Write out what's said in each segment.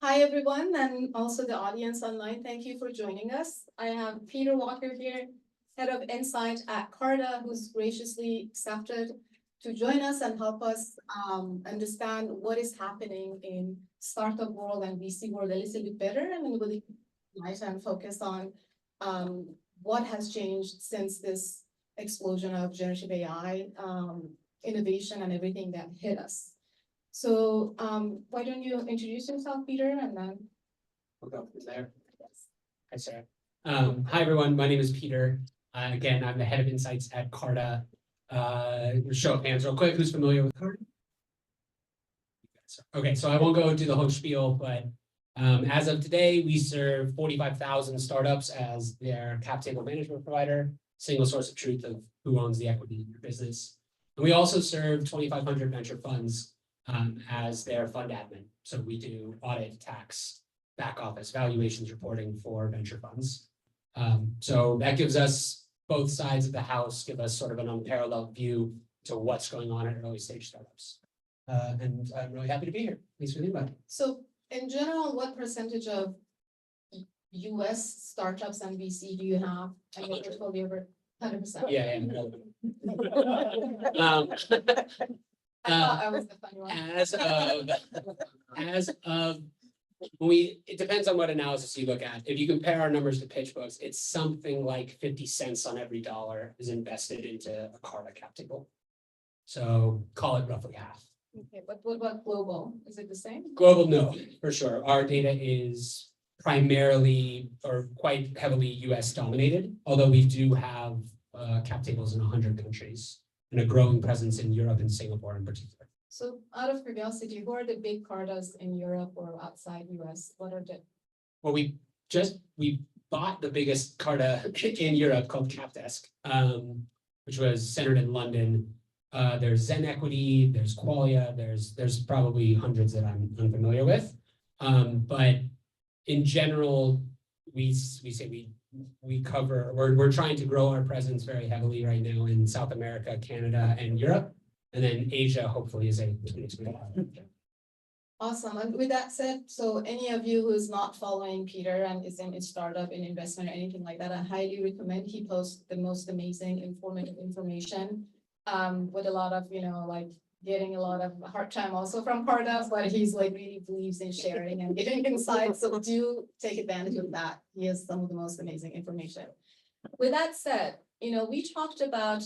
Hi, everyone, and also the audience online. Thank you for joining us. I have Peter Walker here, Head of Insight at Carta, who's graciously accepted to join us and help us understand what is happening in startup world and VC world a little bit better, and then really tonight and focus on what has changed since this explosion of generative AI innovation and everything that hit us. So why don't you introduce yourself, Peter, and then We'll go from there. yes. Hi, Sarah. Hi, everyone. My name is Peter. Again, I'm the head of insights at Carta. Show of hands real quick. Who's familiar with Carta? Okay, so I won't go do the whole spiel, but as of today, we serve 45,000 startups as their cap table management provider, single source of truth of who owns the equity in your business. And we also serve 2,500 venture funds as their fund admin. So we do audit, tax, back office, valuations reporting for venture funds. So that gives us both sides of the house, give us sort of an unparalleled view to what's going on at early stage startups. And I'm really happy to be here. Thanks for the invite. So in general, what percentage of US startups and VC do you have? I know you're totally over 100%. Yeah. I thought I was the funny one. It depends on what analysis you look at. If you compare our numbers to PitchBook's, it's something like 50 cents on every dollar is invested into a Carta cap table. So call it roughly half. Okay, but what about global? Is it the same? Global, no, for sure. Our data is primarily or quite heavily US dominated, although we do have cap tables in 100 countries and a growing presence in Europe and Singapore in particular. So out of curiosity, who are the big Cartas in Europe or outside US? What are the Well, we bought the biggest Carta in Europe called CapDesk, which was centered in London. There's Zen Equity, there's Qualia, there's probably hundreds that I'm unfamiliar with. But in general, we say we cover, we're trying to grow our presence very heavily right now in South America, Canada, and Europe. And then Asia, hopefully, is a 2025. Awesome. And with that said, so any of you who is not following Peter and is in a startup, in investment or anything like that, I highly recommend he posts the most amazing informative information with a lot of, like getting a lot of hard time also from Carta, but he's like really believes in sharing and giving insights. So do take advantage of that. He has some of the most amazing information. With that said, we talked about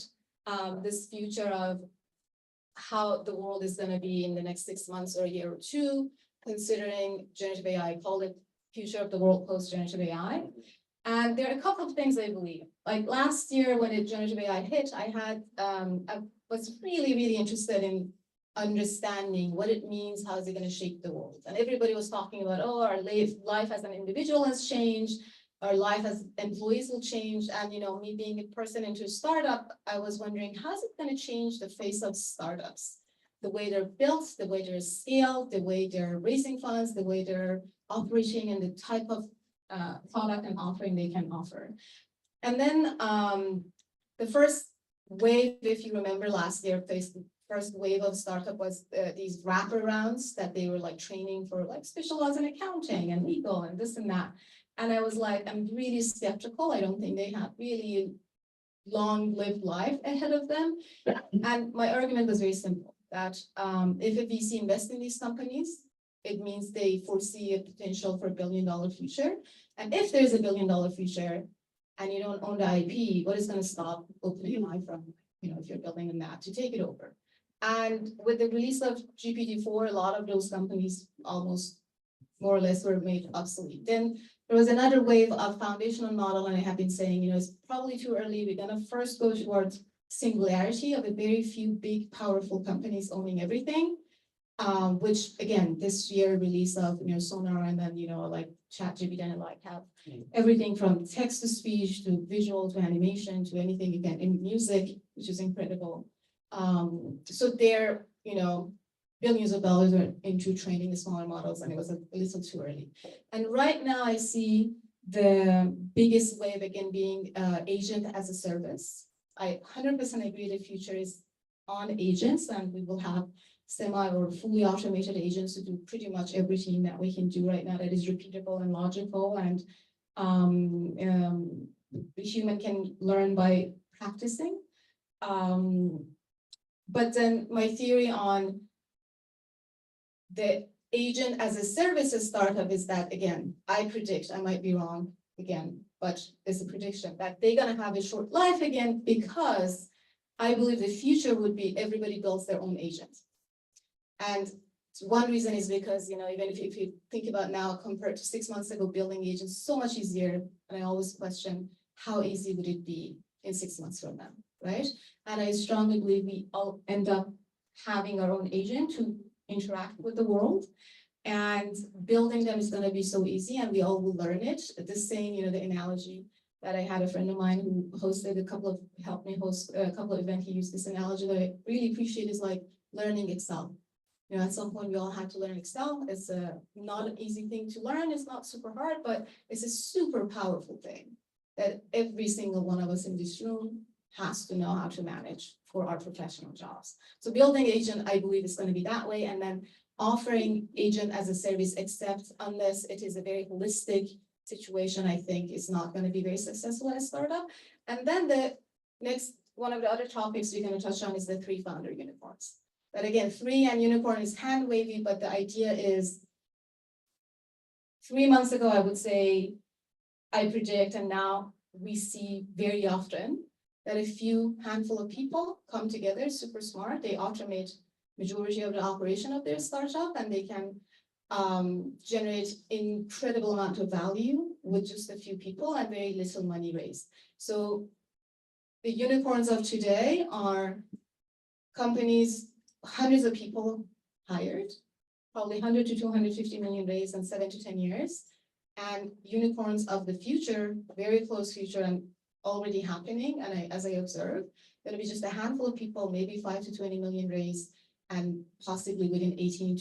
this future of how the world is going to be in the next 6 months or a year or two, considering generative AI. I call it future of the world post generative AI. And there are a couple of things I believe. Like last year when generative AI hit, I was really, really interested in understanding what it means, how is it going to shape the world. And everybody was talking about, oh, our life as an individual has changed, our life as employees will change. And me being a person into a startup, I was wondering, how is it going to change the face of startups? The way they're built, the way they're scaled, the way they're raising funds, the way they're operating, and the type of product and offering they can offer. And then the first wave, if you remember last year, the first wave of startup was these wraparounds that they were like training for like specialized in accounting and legal and this and that. And I was like, I'm really skeptical. I don't think they have really long-lived life ahead of them. And my argument was very simple, that if a VC invests in these companies, it means they foresee a potential for $1 billion future. And if there's $1 billion future and you don't own the IP, what is going to stop OpenAI from, if you're building a map to take it over? And with the release of GPT-4, a lot of those companies almost more or less were made obsolete. Then there was another wave of foundational model, and I have been saying, it's probably too early. We're going to first go towards singularity of a very few big, powerful companies owning everything, which again, this year release of Sonar and then like ChatGPT and like have everything from text to speech to visual to animation to anything you can in music, which is incredible. So they're billions of dollars are into training the smaller models, and it was a little too early. And right now I see the biggest wave again being agent as a service. I 100% agree the future is on agents, and we will have semi or fully automated agents to do pretty much everything that we can do right now that is repeatable and logical, and the human can learn by practicing. But then my theory on the agent as a services startup is that, again, I predict, I might be wrong again, but it's a prediction that they're gonna have a short life again, because I believe the future would be everybody builds their own agent. And one reason is because, you know, even if you think about now compared to 6 months ago, building agents so much easier. And I always question, how easy would it be in 6 months from now, right? And I strongly believe we all end up having our own agent to interact with the world, and building them is going to be so easy, and we all will learn it. The same, you know, the analogy that I had a friend of mine who helped me host a couple of events. He used this analogy that I really appreciate, is like learning Excel. You know, at some point we all had to learn Excel. It's not an easy thing to learn. It's not super hard, but it's a super powerful thing that every single one of us in this room has to know how to manage for our professional jobs. So building agent, I believe, is going to be that way. And then offering agent as a service, except unless it is a very holistic situation, I think is not going to be very successful as a startup. And then the next one of the other topics we're going to touch on is the 3 founder unicorns. But again, 3 and unicorn is hand wavy, but the idea is 3 months ago, I would say, I predict, and now we see very often that a few handful of people come together, super smart, they automate majority of the operation of their startup, and they can generate incredible amount of value with just a few people and very little money raised. So the unicorns of today are companies, hundreds of people hired, probably 100 to 250 million raised in 7 to 10 years. And unicorns of the future, very close future and already happening, and as I observe, it'll be just a handful of people, maybe 5 to 20 million raised, and possibly within 18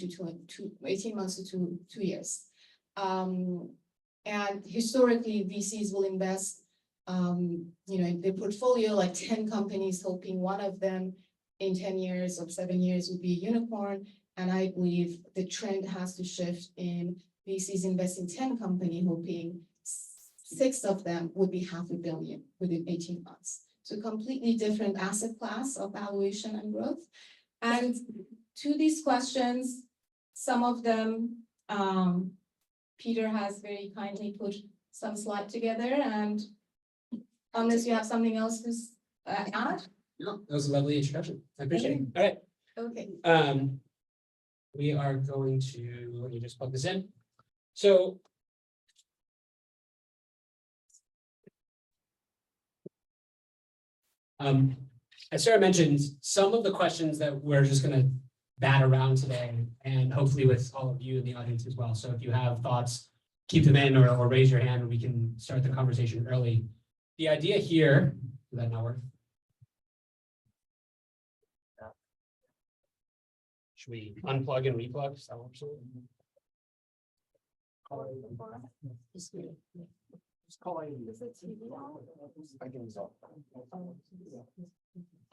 months to 2 years. And historically, VCs will invest, you know, in their portfolio, like 10 companies, hoping one of them in 10 years or 7 years would be a unicorn. And I believe the trend has to shift in VCs invest in 10 companies, hoping 6 of them would be $500 million within 18 months. So completely different asset class of valuation and growth. And to these questions, some of them, Peter has very kindly put some slides together, and unless you have something else to add? No, that was a lovely introduction. I appreciate it. All right. Okay. We are going to, let me just plug this in. So as Sarah mentioned, some of the questions that we're just going to bat around today, and hopefully with all of you in the audience as well. So if you have thoughts, keep them in, or raise your hand and we can start the conversation early. The idea here, did that not work? Should we unplug and replug? Is that what we're saying?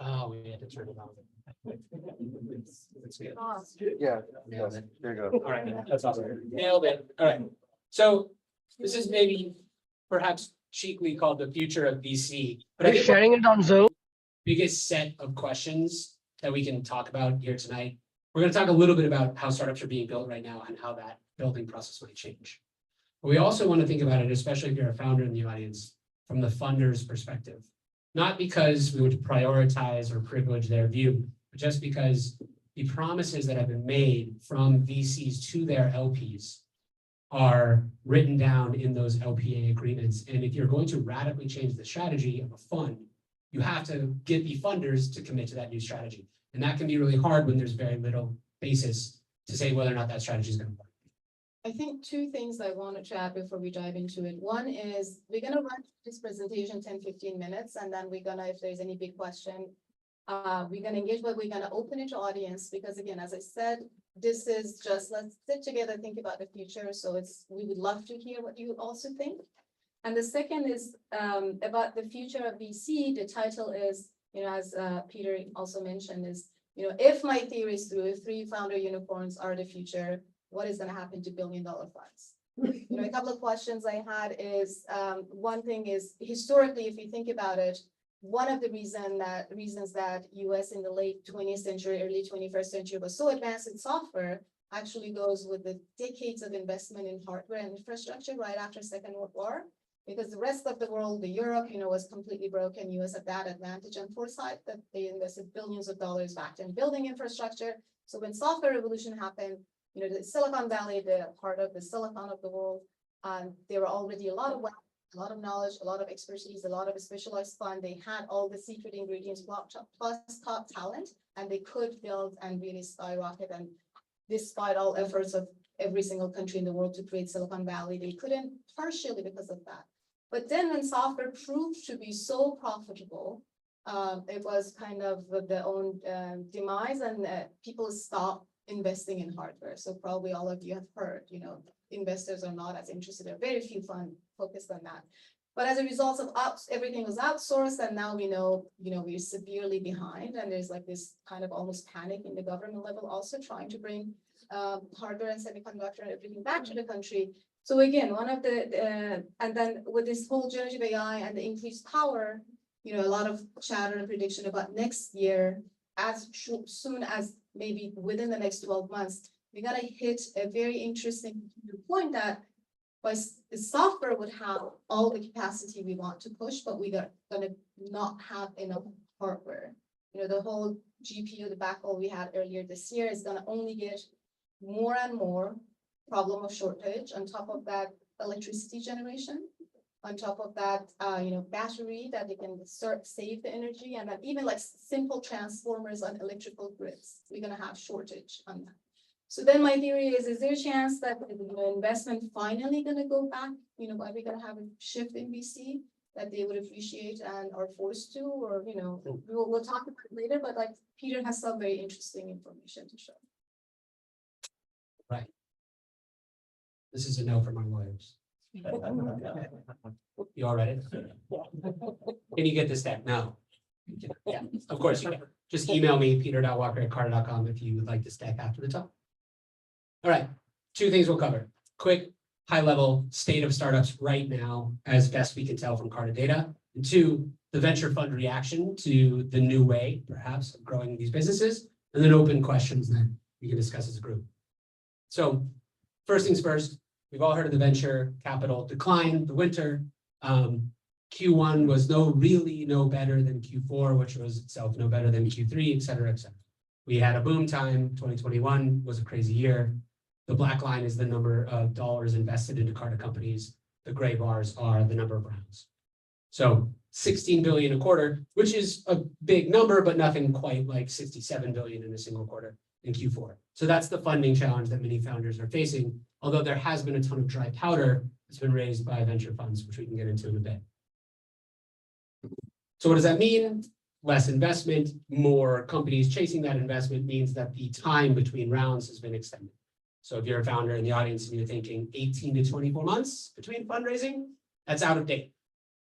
Oh, we had to turn it on. Yeah, there you go. All right, that's awesome. Nailed it. All right. So this is maybe perhaps cheekily called the future of VC, but I think sharing it on Zoom. biggest set of questions that we can talk about here tonight. We're going to talk a little bit about how startups are being built right now and how that building process might change. But we also want to think about it, especially if you're a founder in the audience, from the funder's perspective. Not because we would prioritize or privilege their view, but just because the promises that have been made from VCs to their LPs are written down in those LPA agreements. And if you're going to radically change the strategy of a fund, you have to get the funders to commit to that new strategy. And that can be really hard when there's very little basis to say whether or not that strategy is going to work. I think 2 things I wanted to add before we dive into it. One is we're going to run this presentation 10-15 minutes, and then we're going to, if there's any big question, we're going to engage, but we're going to open it to audience, because again, as I said, this is just, let's sit together, think about the future. So we would love to hear what you also think. And the second is about the future of VC. The title is, you know, as Peter also mentioned, is if my theory is true, if 3 founder unicorns are the future, what is going to happen to billion-dollar funds? A couple of questions I had is, one thing is, historically, if you think about it, one of the reasons that US in the late 20th century, early 21st century was so advanced in software actually goes with the decades of investment in hardware and infrastructure right after Second World War, because the rest of the world, Europe, was completely broken. US had that advantage and foresight that they invested billions of dollars back in building infrastructure. So when software revolution happened, the Silicon Valley, the part of the Silicon of the world, there were already a lot of wealth, a lot of knowledge, a lot of expertise, a lot of specialized fund. They had all the secret ingredients plus top talent, and they could build and really skyrocket. And despite all efforts of every single country in the world to create Silicon Valley, they couldn't, partially because of that. But then when software proved to be so profitable, it was kind of their own demise, and people stopped investing in hardware. So probably all of you have heard, investors are not as interested, or very few funds focused on that. But as a result of everything was outsourced, and now we know, we're severely behind, and there's like this kind of almost panic in the government level, also trying to bring hardware and semiconductor and everything back to the country. So again, one of the, and then with this whole generative AI and the increased power, a lot of chatter and prediction about next year, as soon as maybe within the next 12 months, we're gonna hit a very interesting point that the software would have all the capacity we want to push, but we are gonna not have enough hardware. The whole GPU, the backhaul we had earlier this year, is gonna only get more and more problem of shortage. On top of that, electricity generation. On top of that, battery that they can save the energy, and then even like simple transformers on electrical grids, we're gonna have shortage on that. So then my theory is there a chance that the investment finally gonna go back? Are we gonna have a shift in VC that they would appreciate and are forced to, or we'll talk about it later. But like Peter has some very interesting information to show. Right. This is a no from our lawyers. You all read it? Can you get this deck? No. Yeah, of course you can. Just email me, peter.walker@carta.com, if you would like this deck after the talk. All right, 2 things we'll cover. Quick, high-level state of startups right now, as best we can tell from Carta data. And 2, the venture fund reaction to the new way, perhaps, of growing these businesses. And then open questions that we can discuss as a group. So first things first, we've all heard of the venture capital decline, the winter. Q1 was really no better than Q4, which was itself no better than Q3, et cetera, et cetera. We had a boom time. 2021 was a crazy year. The black line is the number of dollars invested into Carta companies. The gray bars are the number of rounds. So 16 billion a quarter, which is a big number, but nothing quite like 67 billion in a single quarter in Q4. So that's the funding challenge that many founders are facing, although there has been a ton of dry powder that's been raised by venture funds, which we can get into in a bit. So what does that mean? Less investment, more companies chasing that investment means that the time between rounds has been extended. So if you're a founder in the audience and you're thinking 18 to 24 months between fundraising, that's out of date.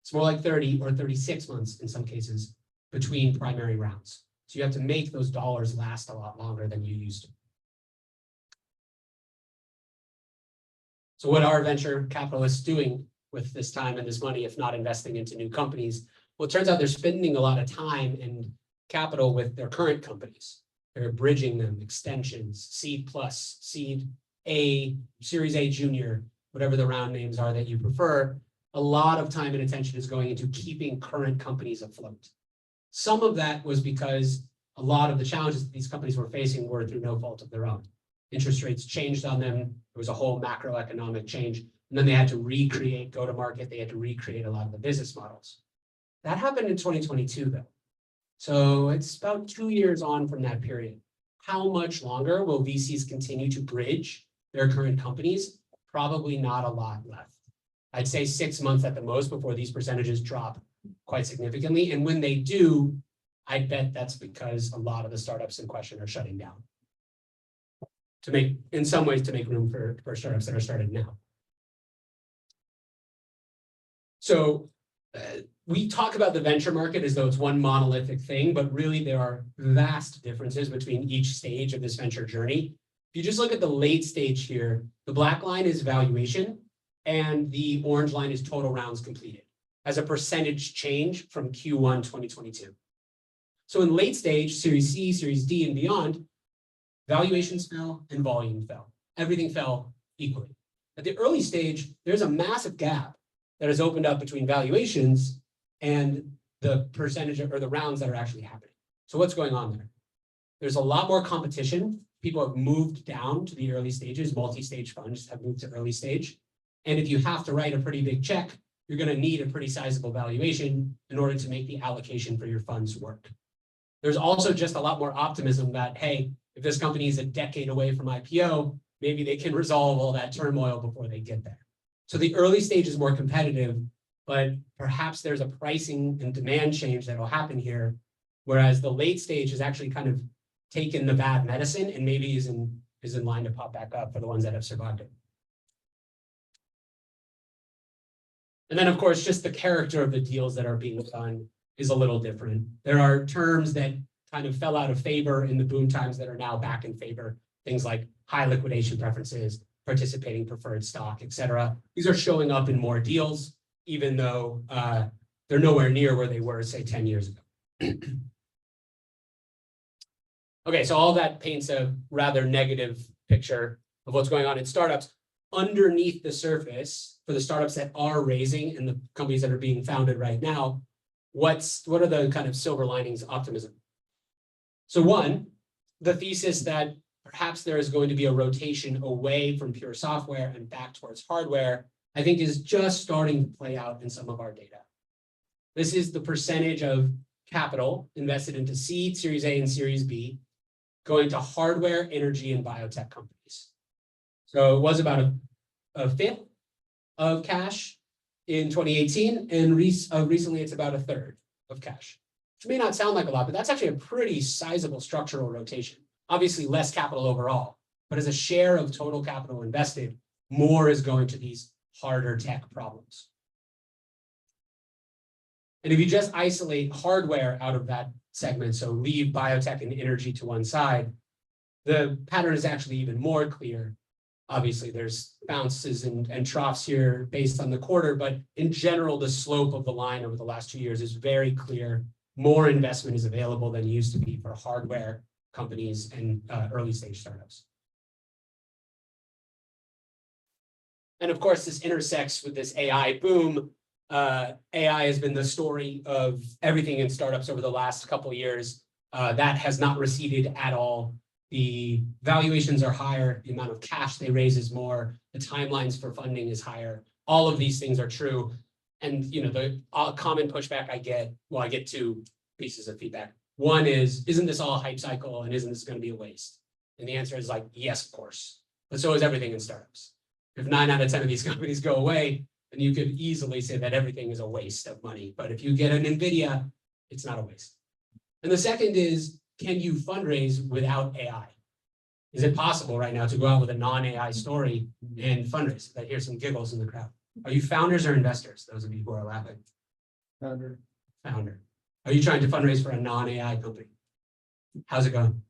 It's more like 30 or 36 months in some cases between primary rounds. So you have to make those dollars last a lot longer than you used to. So what are venture capitalists doing with this time and this money, if not investing into new companies? Well, it turns out they're spending a lot of time and capital with their current companies. They're bridging them, extensions, seed plus, seed A, series A junior, whatever the round names are that you prefer. A lot of time and attention is going into keeping current companies afloat. Some of that was because a lot of the challenges that these companies were facing were through no fault of their own. Interest rates changed on them. There was a whole macroeconomic change. And then they had to recreate go-to-market. They had to recreate a lot of the business models. That happened in 2022, though. So it's about 2 years on from that period. How much longer will VCs continue to bridge their current companies? Probably not a lot left. I'd say 6 months at the most before these percentages drop quite significantly. And when they do, I bet that's because a lot of the startups in question are shutting down. In some ways, to make room for startups that are started now. So we talk about the venture market as though it's one monolithic thing, but really there are vast differences between each stage of this venture journey. If you just look at the late stage here, the black line is valuation and the orange line is total rounds completed as a percentage change from Q1 2022. So in late stage, Series C, Series D, and beyond, valuations fell and volume fell. Everything fell equally. At the early stage, there's a massive gap that has opened up between valuations and the percentage or the rounds that are actually happening. So what's going on there? There's a lot more competition. People have moved down to the early stages. Multi-stage funds have moved to early stage. And if you have to write a pretty big check, you're going to need a pretty sizable valuation in order to make the allocation for your funds work. There's also just a lot more optimism that, hey, if this company is a decade away from IPO, maybe they can resolve all that turmoil before they get there. So the early stage is more competitive, but perhaps there's a pricing and demand change that will happen here, whereas the late stage is actually kind of taken the bad medicine and maybe is in line to pop back up for the ones that have survived it. And then, of course, just the character of the deals that are being done is a little different. There are terms that kind of fell out of favor in the boom times that are now back in favor. Things like high liquidation preferences, participating preferred stock, et cetera. These are showing up in more deals, even though they're nowhere near where they were, say, 10 years ago. Okay, so all that paints a rather negative picture of what's going on in startups. Underneath the surface, for the startups that are raising and the companies that are being founded right now, what are the kind of silver linings of optimism? So one, the thesis that perhaps there is going to be a rotation away from pure software and back towards hardware, I think is just starting to play out in some of our data. This is the percentage of capital invested into seed, Series A, and Series B going to hardware, energy, and biotech companies. So it was about a fifth of cash in 2018, and recently it's about a third of cash, which may not sound like a lot, but that's actually a pretty sizable structural rotation. Obviously less capital overall, but as a share of total capital invested, more is going to these harder tech problems. And if you just isolate hardware out of that segment, so leave biotech and energy to one side, the pattern is actually even more clear. Obviously, there's bounces and troughs here based on the quarter, but in general, the slope of the line over the last 2 years is very clear. More investment is available than used to be for hardware companies and early stage startups. And of course, this intersects with this AI boom. AI has been the story of everything in startups over the last couple of years. That has not receded at all. The valuations are higher, the amount of cash they raise is more, the timelines for funding is higher. All of these things are true. And the common pushback I get two pieces of feedback. One is, isn't this all a hype cycle and isn't this going to be a waste? And the answer is like, yes, of course. But so is everything in startups. If 9 out of 10 of these companies go away, then you could easily say that everything is a waste of money. But if you get an NVIDIA, it's not a waste. And the second is, can you fundraise without AI? Is it possible right now to go out with a non-AI story and fundraise? I hear some giggles in the crowd. Are you founders or investors? Those of you who are laughing. Founder. Founder. Are you trying to fundraise for a non-AI company? How's it going?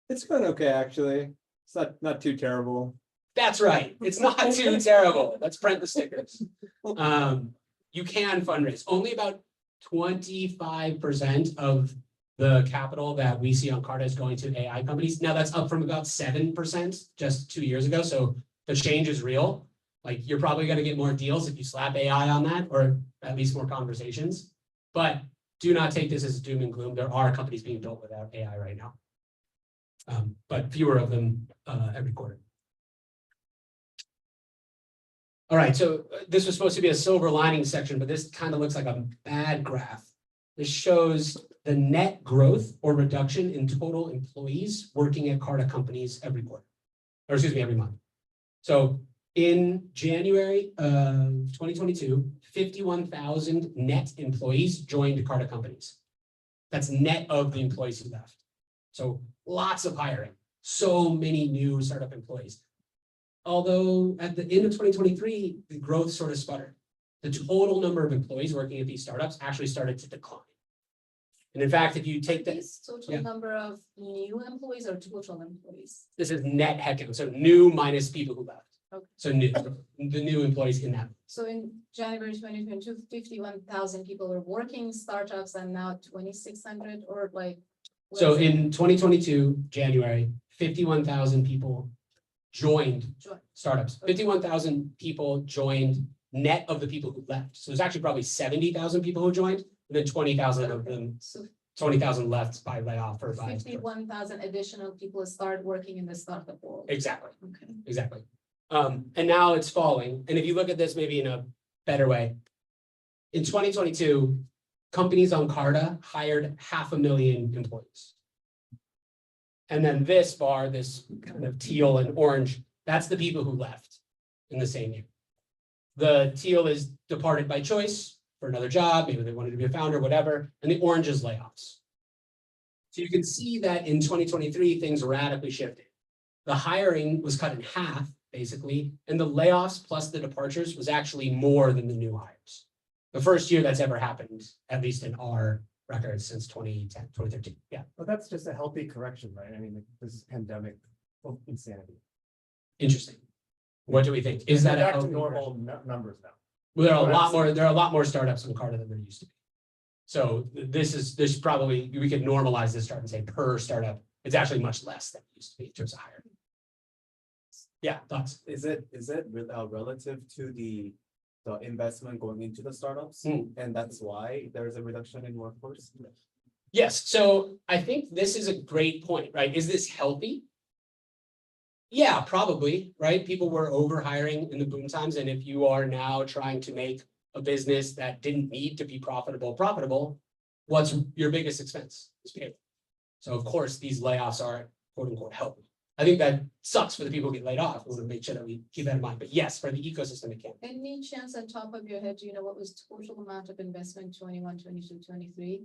It's going okay, actually. It's not too terrible. That's right. It's not too terrible. Let's print the stickers. You can fundraise. Only about 25% of the capital that we see on Carta is going to AI companies. Now that's up from about 7% just 2 years ago. So the change is real. Like you're probably going to get more deals if you slap AI on that, or at least more conversations. But do not take this as doom and gloom. There are companies being built without AI right now, but fewer of them every quarter. All right, so this was supposed to be a silver lining section, but this kind of looks like a bad graph. This shows the net growth or reduction in total employees working at Carta companies every quarter, or excuse me, every month. So in January of 2022, 51,000 net employees joined Carta companies. That's net of the employees who left. So lots of hiring, so many new startup employees. Although at the end of 2023, the growth sort of sputtered. the total number of employees working at these startups actually started to decline. And in fact, if you take This yeah. total number of new employees or total employees? this is net headcount, so new minus people who left. Okay. So new, the new employees in that. So in January 2022, 51,000 people were working startups and now 2,600 or like. what So is it? in 2022, January, 51,000 people joined Join. startups. 51,000 people joined net of the people who left. So there's actually probably 70,000 people who joined, and then 20,000 of them, So 20,000 left by layoff or by. 51,000 additional people started working in the startup world. Exactly, Okay. exactly. And now it's falling. And if you look at this maybe in a better way, in 2022, companies on Carta hired 500,000 employees. And then this bar, this kind of teal and orange, that's the people who left in the same year. The teal is departed by choice for another job, maybe they wanted to be a founder, whatever, and the orange is layoffs. So you can see that in 2023, things radically shifted. The hiring was cut in half, basically, and the layoffs plus the departures was actually more than the new hires. The first year that's ever happened, at least in our records since 2010, 2013. Yeah, But that's just a healthy correction, right? I mean, this is pandemic insanity. interesting. What do we think? Is that We're a back to healthy normal numbers now? Well, there are a What lot I'm more, there are a lot more startups in Carta than there used to be. So this probably, we could normalize this chart and say per startup, it's actually much less than it used to be in terms of hiring. Yeah, thoughts? Is it relative to the investment going into the startups? Hmm. And that's why there's a reduction in workforce? Yes, so I think this is a great point, right? Is this healthy? Yeah, probably, right? People were over hiring in the boom times, and if you are now trying to make a business that didn't need to be profitable, what's your biggest expense? It's payroll. So of course, these layoffs are quote unquote helping. I think that sucks for the people who get laid off. We want to make sure that we keep that in mind. But yes, for the ecosystem, it can. Any chance on top of your head, do you know what was total amount of investment 21, 22, 23?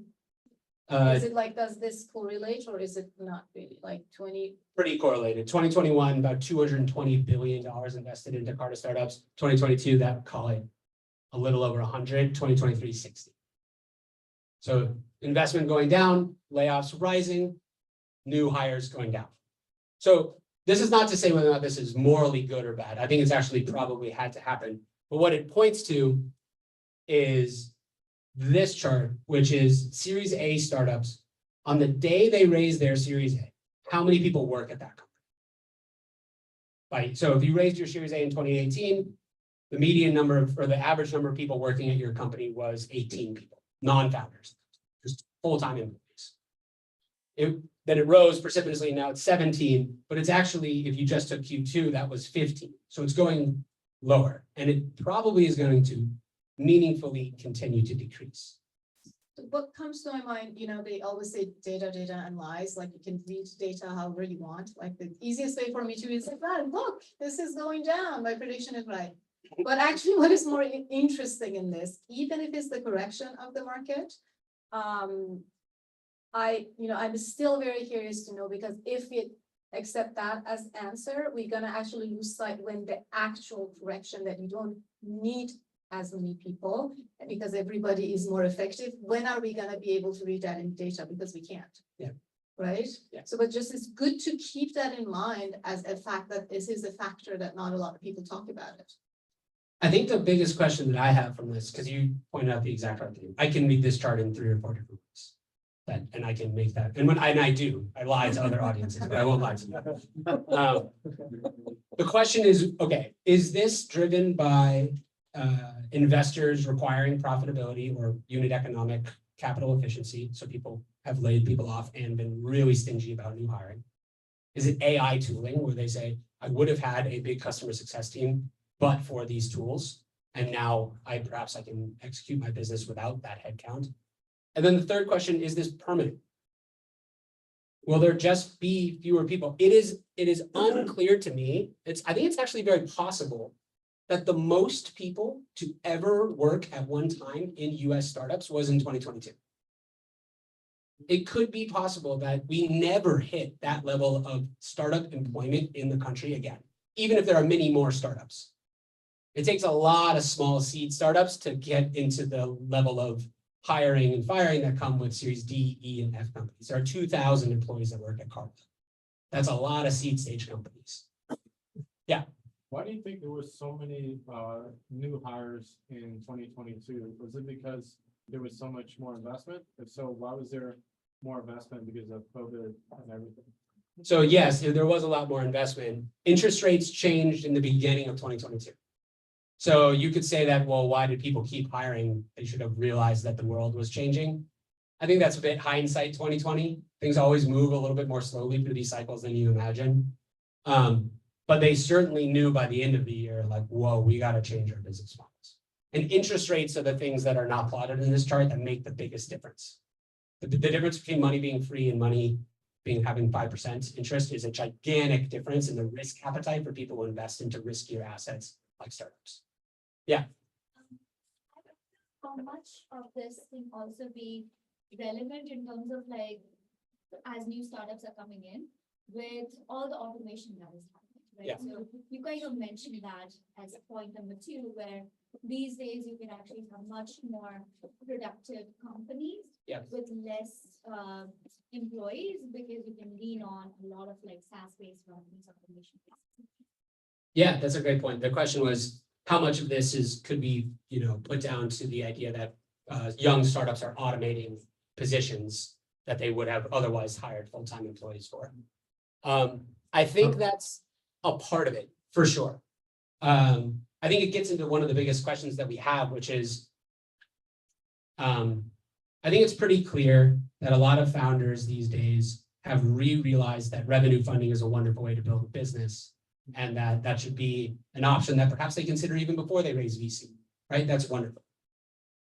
Is it like, does this correlate or is it not really like 20? Pretty correlated. 2021, about $220 billion invested into Carta startups. 2022, that call it a little over 100. 2023, 60. So investment going down, layoffs rising, new hires going down. So this is not to say whether or not this is morally good or bad. I think it's actually probably had to happen. But what it points to is this chart, which is Series A startups. On the day they raise their Series A, how many people work at that company? Right. So if you raised your Series A in 2018, the median number of, or the average number of people working at your company was 18 people, non-founders, just full-time employees. Then it rose precipitously, now it's 17, but it's actually, if you just took Q2, that was 15. So it's going lower, and it probably is going to meaningfully continue to decrease. What comes to my mind, you know, they always say data and lies, like you can read data however you want. Like the easiest way for me to is like, "Ah, look, this is going down, my prediction is right." But actually what is more interesting in this, even if it's the correction of the market, I'm still very curious to know, because if we accept that as answer, we're gonna actually lose sight when the actual correction that you don't need as many people because everybody is more effective. When are we gonna be able to read that in data? Because we can't. Yeah. Right? Yeah. So, but just it's good to keep that in mind as a fact that this is a factor that not a lot of people talk about it. I think the biggest question that I have from this, because you pointed out the exact right thing, I can read this chart in 3 or 4 different ways. And I can make that, and I lie to other audiences, but I won't lie to you. The question is, okay, is this driven by investors requiring profitability or unit economic capital efficiency? So people have laid people off and been really stingy about new hiring. Is it AI tooling where they say, I would have had a big customer success team, but for these tools, and now perhaps I can execute my business without that headcount? And then the third question, is this permanent? Will there just be fewer people? It is unclear to me. I think it's actually very possible that the most people to ever work at one time in US startups was in 2022. It could be possible that we never hit that level of startup employment in the country again, even if there are many more startups. It takes a lot of small seed startups to get into the level of hiring and firing that come with Series D, E, and F companies. There are 2,000 employees that work at Carta. That's a lot of seed stage companies. Why do you think there was so many new hires in 2022? Was it because there was so much more investment? If so, why was there more investment because of COVID and everything? So yes, there was a lot more investment. Interest rates changed in the beginning of 2022. So you could say that, well, why did people keep hiring? They should have realized that the world was changing. I think that's a bit hindsight 2020. Things always move a little bit more slowly through these cycles than you imagine. But they certainly knew by the end of the year, like, whoa, we got to change our business models. And interest rates are the things that are not plotted in this chart that make the biggest difference. The difference between money being free and money having 5% interest is a gigantic difference in the risk appetite for people who invest into riskier assets like startups. How much of this can also be relevant in terms of like, as new startups are coming in with all the automation that is happening, right? Yeah. So you kind of mentioned that as point number 2, where these days you can actually have much more productive companies Yeah. with less employees, because you can lean on a lot of like SaaS-based companies, automation. Yeah, that's a great point. The question was, how much of this could be, put down to the idea that young startups are automating positions that they would have otherwise hired full-time employees for. I think that's a part of it, for sure. I think it gets into one of the biggest questions that we have, which is, I think it's pretty clear that a lot of founders these days have realized that revenue funding is a wonderful way to build a business, and that should be an option that perhaps they consider even before they raise VC, right? That's wonderful.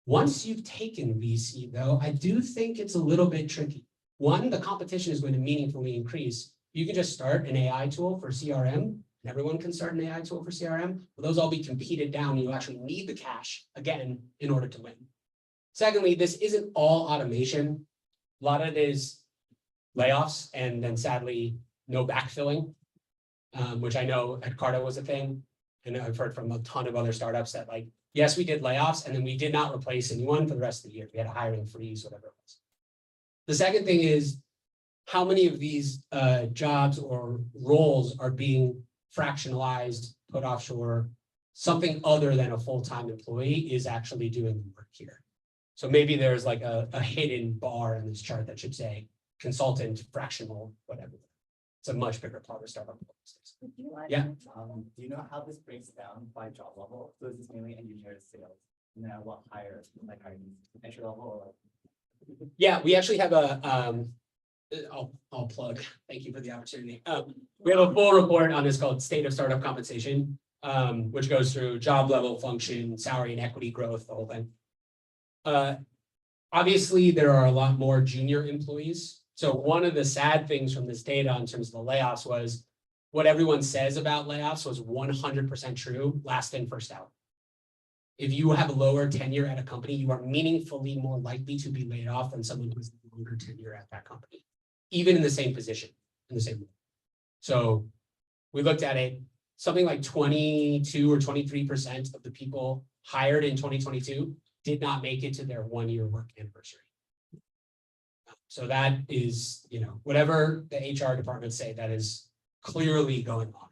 Once you've taken VC, though, I do think it's a little bit tricky. One, the competition is going to meaningfully increase. You can just start an AI tool for CRM, and everyone can start an AI tool for CRM. Will those all be competed down? You actually need the cash, again, in order to win. Secondly, this isn't all automation. A lot of it is layoffs, and then sadly, no backfilling, which I know at Carta was a thing. And I've heard from a ton of other startups that, like, yes, we did layoffs, and then we did not replace anyone for the rest of the year. We had a hiring freeze, whatever it was. The second thing is, how many of these jobs or roles are being fractionalized, put offshore? Something other than a full-time employee is actually doing the work here. So maybe there's like a hidden bar in this chart that should say consultant, fractional, whatever. It's a much bigger part of startup. Yeah. Do you know how this breaks down by job level? So is this mainly engineers, sales? And then what higher, like entry level or like? Yeah, we actually have I'll plug. Thank you for the opportunity. We have a full report on this called State of Startup Compensation, which goes through job level, function, salary and equity growth, the whole thing. Obviously, there are a lot more junior employees. So one of the sad things from this data in terms of the layoffs was what everyone says about layoffs was 100% true, last in, first out. If you have a lower tenure at a company, you are meaningfully more likely to be laid off than someone who has longer tenure at that company, even in the same position, in the same role. So we looked at it, something like 22 or 23% of the people hired in 2022 did not make it to their 1-year work anniversary. So that is, whatever the HR departments say, that is clearly going on,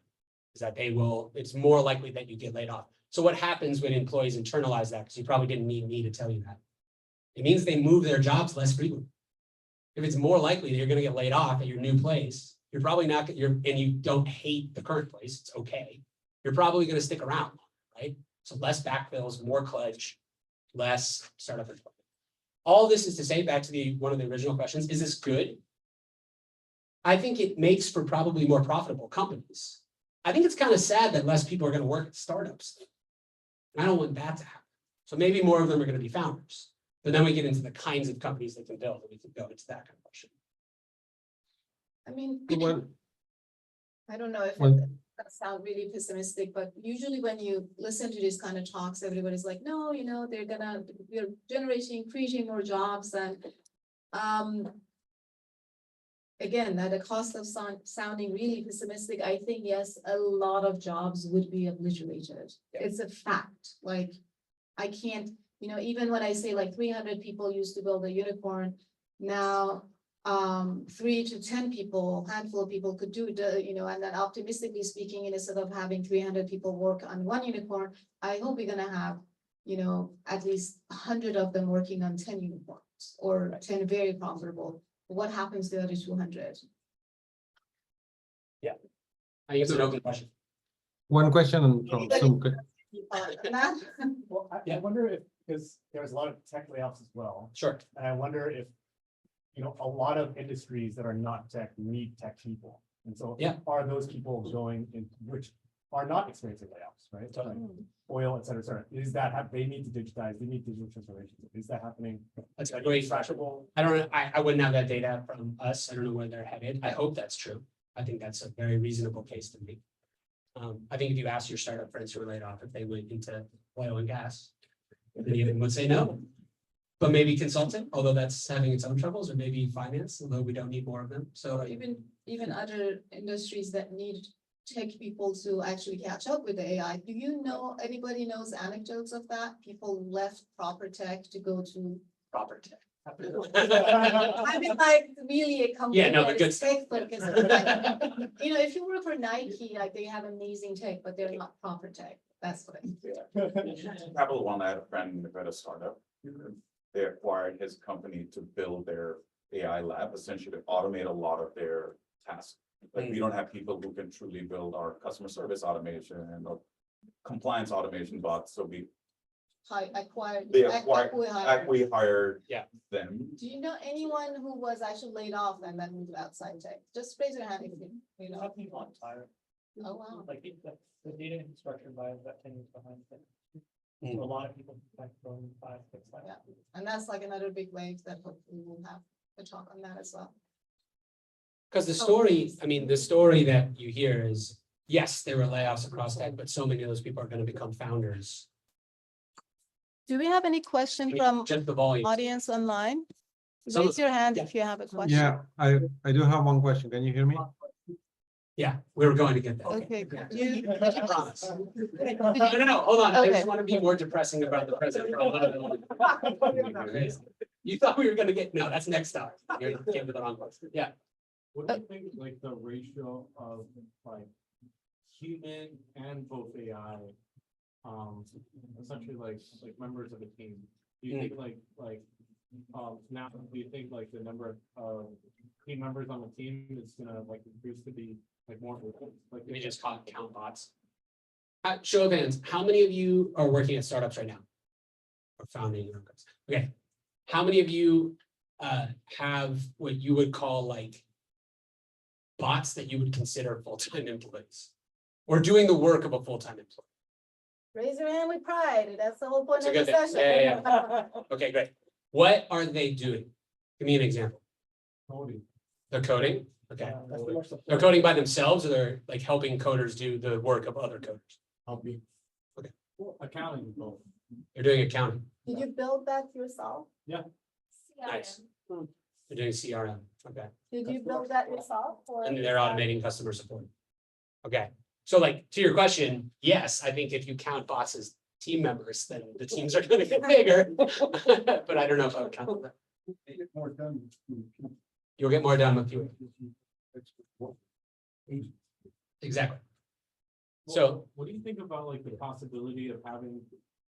is that it's more likely that you get laid off. So what happens when employees internalize that? Because you probably didn't need me to tell you that. It means they move their jobs less frequently. If it's more likely that you're going to get laid off at your new place, you're probably not, and you don't hate the current place, it's okay. You're probably going to stick around, right? So less backfills, more clutch, less startup employment. All this is to say, back to one of the original questions, is this good? I think it makes for probably more profitable companies. I think it's kind of sad that less people are going to work at startups. I don't want that to happen. So maybe more of them are going to be founders. But then we get into the kinds of companies they can build, and we can go into that kind of question. I mean, One- I don't know if it's One- gonna sound really pessimistic, but usually when you listen to these kind of talks, everybody's like, no, we're creating more jobs, and again, at the cost of sounding really pessimistic, I think, yes, a lot of jobs would be obliterated. It's a fact, like, I can't, even when I say like 300 people used to build a unicorn, now 3 to 10 people, handful of people could do the, and then optimistically speaking, instead of having 300 people work on one unicorn, I hope we're gonna have, at least 100 of them working on 10 unicorns or 10 very profitable. What happens to the other 200? I think it's an open question. One question from Zoom. Matt? Well, I Yeah. wonder if, because there's a lot of tech layoffs as well, Sure. and I wonder if, a lot of industries that are not tech need tech people. And so Yeah. are those people going in, which are not experiencing layoffs, right? Totally. Like oil, et cetera, is that, they need to digitize, they need digital transformation, is that happening? That's a great question. Trackable? I don't know, I wouldn't have that data from us. I don't know where they're headed. I hope that's true. I think that's a very reasonable case to make. I think if you ask your startup friends who are laid off if they went into oil and gas, many of them would say no. But maybe consulting, although that's having its own troubles, or maybe finance, although we don't need more of them. So Even other industries that need tech people to actually catch up with the AI. Do you know, anybody knows anecdotes of that? People left proper tech to go to, proper tech. I mean, like, really a company Yeah, no, that the is good tech focused. Like, if you work for Nike, like, they have amazing tech, but they're not proper tech. That's what I mean. Capital One, I had a friend who had a startup. They acquired his company to build their AI lab, essentially to automate a lot of their tasks. Like, we don't have people who can truly build our customer service automation or compliance automation bots, so we Acquired. they acquired. we hired Yeah. them. Do you know anyone who was actually laid off and then moved outside tech? Just raise your hand if you know. People on fire. Oh, wow. Like the data infrastructure by about 10 years behind. Mm. So a lot of people like going 5, 6, 7. Yeah. And that's like another big wave that hopefully we'll have a talk on that as well. Because the story, I mean, the story that you hear is, yes, there were layoffs across tech, but so many of those people are going to become founders. Do we have any question from Just the volume. audience online? Some- Raise your hand yeah. if you have a question. Yeah, I do have one question. Can you hear me? Yeah, we were going to get that. Okay. I promise. No, hold on. I Okay. just want to be more depressing about the president. You thought we were going to get, no, that's next up. You're getting to the wrong place. Yeah. What do you think, like, the ratio of, like, human and both AI, essentially like members of a team? Do you think now, do you think like the number of team members on the team is gonna like increase to be like more? Like, Let me just count bots. Show of hands, how many of you are working at startups right now? Or founding your own companies? Okay. How many of you have what you would call like bots that you would consider full-time employees? Or doing the work of a full-time employee? Raise your hand with pride. That's the whole point That's a of the good thing. session. Yeah, Okay, great. What are they doing? Give me an example. coding. They're coding, okay. That's the most- They're coding by themselves, or they're like helping coders do the work of other coders? Helping. Okay. Accounting both. They're doing accounting, Did you build that yourself? nice. They're doing CRM, okay. Did you build that yourself? Or And is they're that- automating customer support. Okay, so like, to your question, yes, I think if you count bots as team members, then the teams are gonna get bigger. But I don't know if I would count them. You'll get more done with fewer. Exactly. So- What do you think about like the possibility of having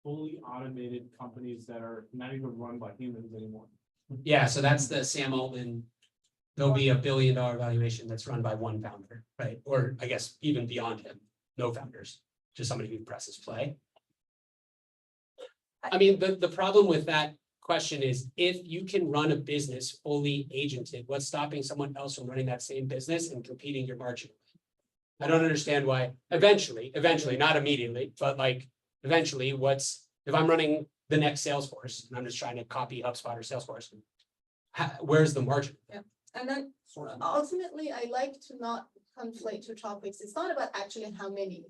fully automated companies that are not even run by humans anymore? Yeah, so that's the Sam Altman. There'll be $1 billion valuation that's run by one founder, right? Or I guess even beyond him, no founders, just somebody who presses play. I mean, the problem with that question is if you can run a business fully agented, what's stopping someone else from running that same business and competing your margin? I don't understand why, eventually, not immediately, but like eventually if I'm running the next Salesforce and I'm just trying to copy HubSpot or Salesforce, where's the margin? And then ultimately, I like to not conflate two topics. It's not about actually how many.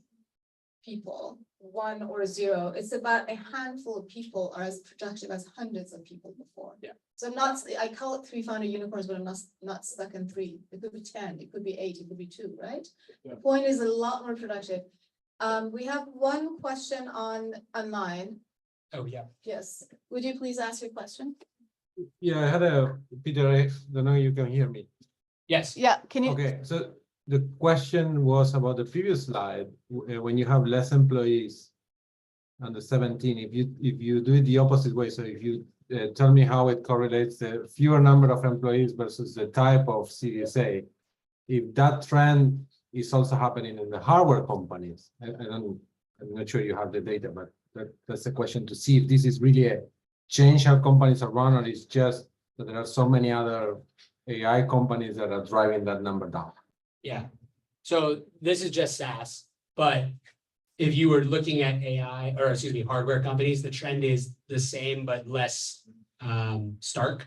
people, 1 or 0. It's about a handful of people are as productive as hundreds of people before. Yeah. So I'm not, I call it 3 founder unicorns, but I'm not stuck in 3. It could be 10, it could be 8, it could be 2, right? Yeah. The point is a lot more productive. We have one question online. Oh, yeah. Yes, would you please ask your question? Yeah, I had a, Peter, I don't know you can hear me. Yes. Yeah, can Okay, so the question was about the previous slide, when you have less employees under 17, if you do it the opposite way, so if you tell me how it correlates the fewer number of employees versus the type of CDSA, if that trend is also happening in the hardware companies, I'm not sure you have the data, but that's a question to see if this is really a change how companies are run, or it's just that there are so many other AI companies that are driving that number down. Yeah. So this is just SaaS, but if you were looking at AI, or excuse me, hardware companies, the trend is the same but less stark.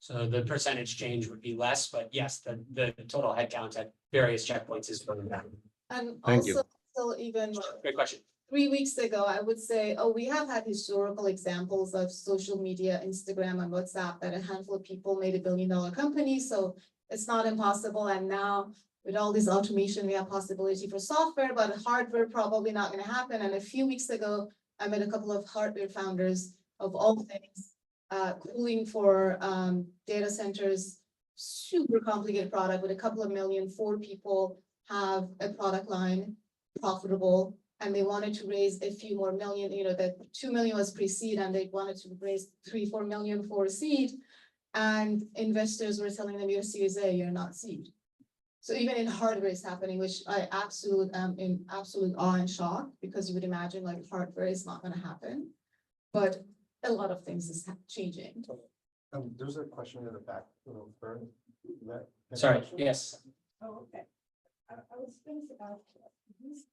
So the percentage change would be less, but yes, the total headcount at various checkpoints is going down. And Thank you. also, still even Great question. 3 weeks ago, I would say, oh, we have had historical examples of social media, Instagram and WhatsApp, that a handful of people made $1 billion companies. So it's not impossible. And now with all this automation, we have possibility for software, but hardware probably not going to happen. And a few weeks ago, I met a couple of hardware founders of all things, cooling for data centers, super complicated product with a couple of million, 4 people have a product line, profitable. And they wanted to raise a few more million, you know, that 2 million was pre-seed and they wanted to raise 3-4 million for seed. And investors were telling them, you're Series A, you're not seed. So even in hardware is happening, which I am in absolute awe and shock, because you would imagine like hardware is not gonna happen. But a lot of things is changing. There's a question in the back, Fern. Sorry, yes. Oh, okay. I was curious about these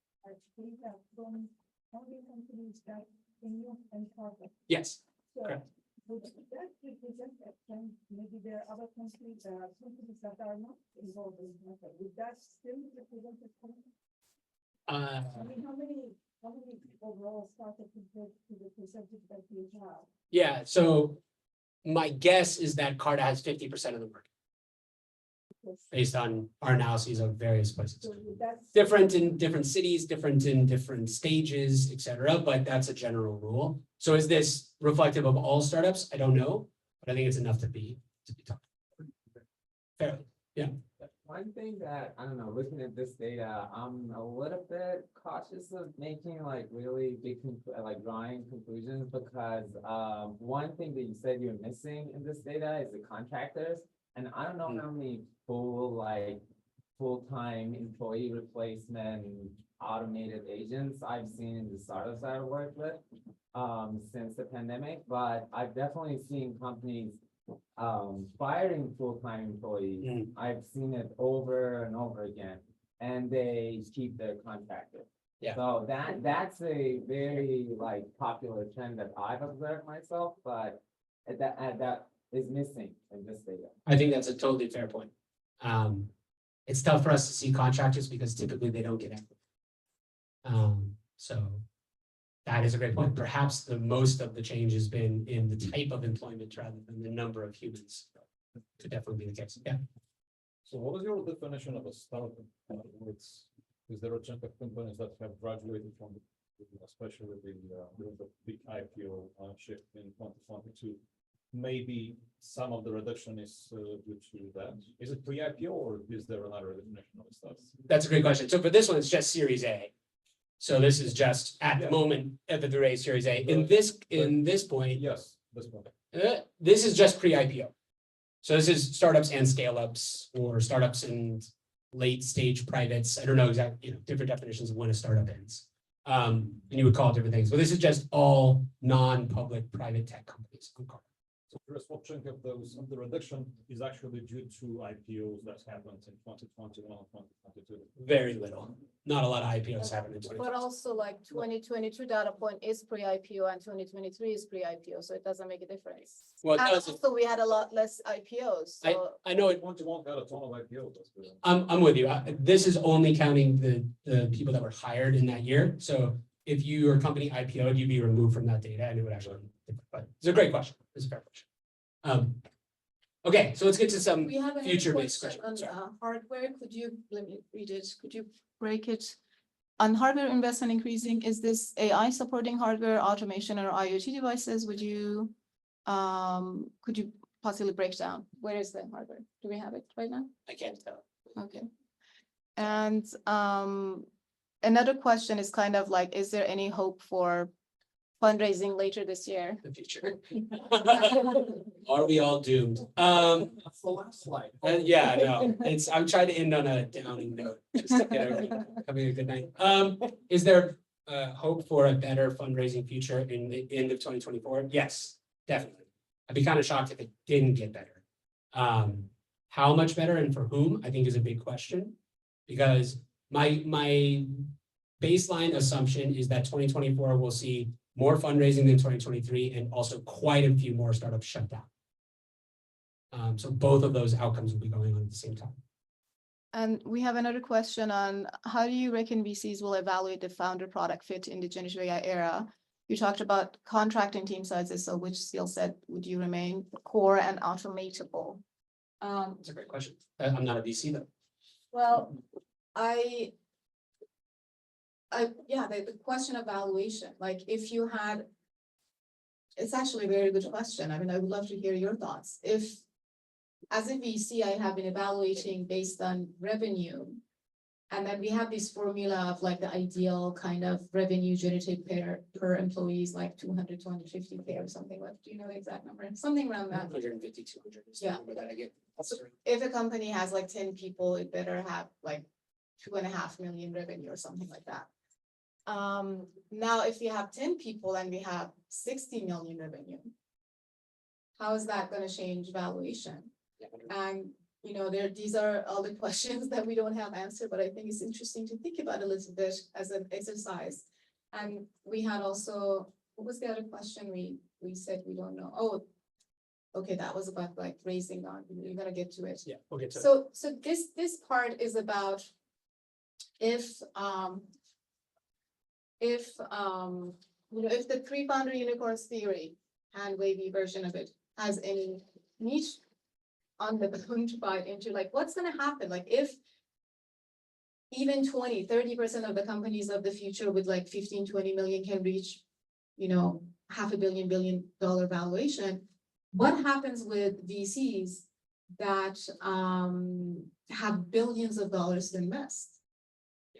data from how many companies that in your and Carta. Yes. So Correct. would that represent that can maybe there are other companies that are not involved in Carta? Would that still represent a company? I mean, how many overall startups compared to the percentage that you have? Yeah, so my guess is that Carta has 50% of the market based on our analyses of various places. So that's. Different in different cities, different in different stages, et cetera, but that's a general rule. So is this reflective of all startups? I don't know, but I think it's enough to be talked. Fairly, yeah. One thing that, I don't know, looking at this data, I'm a little bit cautious of making like really big, like drawing conclusions, because one thing that you said you're missing in this data is the contractors. And I don't know how many full-time employee replacement automated agents I've seen in the startups that I've worked with since the pandemic, but I've definitely seen companies firing full-time employees. I've seen it over and over again, and they keep their contractor. Yeah. So that's a very like popular trend that I've observed myself, but that is missing in this data. I think that's a totally fair point. It's tough for us to see contractors because typically they don't get equity. So that is a great point. Perhaps the most of the change has been in the type of employment rather than the number of humans. Could definitely be the case. Yeah. So what is your definition of a startup? Is there a chunk of companies that have graduated from, especially the big IPO shift in 2022? Maybe some of the reduction is due to that. Is it pre-IPO or is there another definition of a startup? That's a great question. So for this one, it's just Series A. So this is just at the moment at the raise Series A. In this point, Yes, this one. this is just pre-IPO. So this is startups and scale-ups, or startups and late stage privates. I don't know exactly, different definitions of when a startup ends. And you would call it different things, but this is just all non-public private tech companies on Carta. So a small chunk of the reduction is actually due to IPOs that happened in 2021, 2022. Very little, not a lot of IPOs happening in 2020. But also like 2022 data point is pre-IPO and 2023 is pre-IPO, so it doesn't make a difference. Well, it And does. also we had a lot less IPOs, so. I know it, 21 had a ton of IPOs. That's good. I'm with you. This is only counting the people that were hired in that year. So if your company IPO'd, you'd be removed from that data and it would actually, but it's a great question. It's a fair question. Okay, so let's get to some We have another future-based question on questions. Sorry. hardware. Could you, let me read it. Could you break it? On hardware investment increasing, is this AI supporting hardware automation or IoT devices? Would you, could you possibly break down? Where is the hardware? Do we have it right now? I can't tell. Okay. And another question is kind of like, is there any hope for fundraising later this year? The future. Are we all doomed? That's the last slide. Yeah, no, I'm trying to end on a downing note. Just to get everybody having a good night. Is there hope for a better fundraising future in the end of 2024? Yes, definitely. I'd be kind of shocked if it didn't get better. How much better and for whom, I think is a big question. Because my baseline assumption is that 2024 will see more fundraising than 2023 and also quite a few more startups shut down. So both of those outcomes will be going on at the same time. And we have another question on how do you reckon VCs will evaluate the founder product fit in the generative AI era? You talked about contracting team sizes, so which skill set would you remain core and automatable? That's a great question. I'm not a VC though. Well, yeah, the question of valuation, like if you had, it's actually a very good question. I mean, I would love to hear your thoughts. If, as a VC, I have been evaluating based on revenue, and then we have this formula of like the ideal kind of revenue generated per employees, like 200, 250K or something. What do you know the exact number? Something around that. 150, 200 is the Yeah. number that I get. If a company has like 10 people, it better have like 2.5 million revenue or something like that. Now, if you have 10 people and we have 60 million revenue, how is that going to change valuation? And, you know, these are all the questions that we don't have answered, but I think it's interesting to think about a little bit as an exercise. And we had also, what was the other question we said we don't know? Oh, okay, that was about like raising on, we're gonna get to it. Yeah, we'll get to it. So this part is about if you know, if the three founder unicorns theory and wavy version of it has any niche on the balloon to bite into, like what's gonna happen? Like if even 20-30% of the companies of the future with like 15-20 million can reach, you know, $500 million valuation, what happens with VCs that have billions of dollars to invest?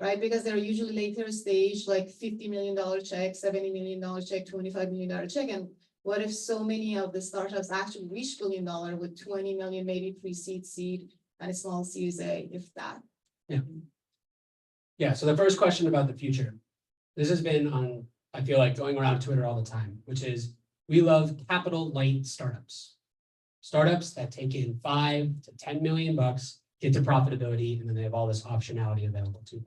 Right, because they're usually later stage, like $50 million check, $70 million check, $25 million check. And what if so many of the startups actually reach $1 billion with 20 million, maybe pre-seed, seed, and a small Series A, if that? Yeah. Yeah, so the first question about the future, this has been on, I feel like going around Twitter all the time, which is we love capital light startups. Startups that take in $5 to $10 million, get to profitability, and then they have all this optionality available to them.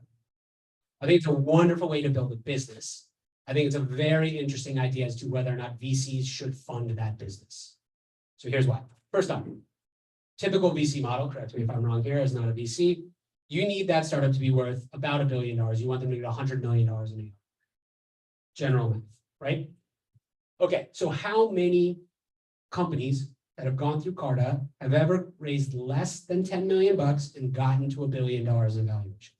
I think it's a wonderful way to build a business. I think it's a very interesting idea as to whether or not VCs should fund that business. So here's why. First off, typical VC model, correct me if I'm wrong here, as not a VC, you need that startup to be worth about $1 billion. You want them to get $100 million in a year. General math, right? Okay, so how many companies that have gone through Carta have ever raised less than 10 million bucks and gotten to $1 billion in valuation?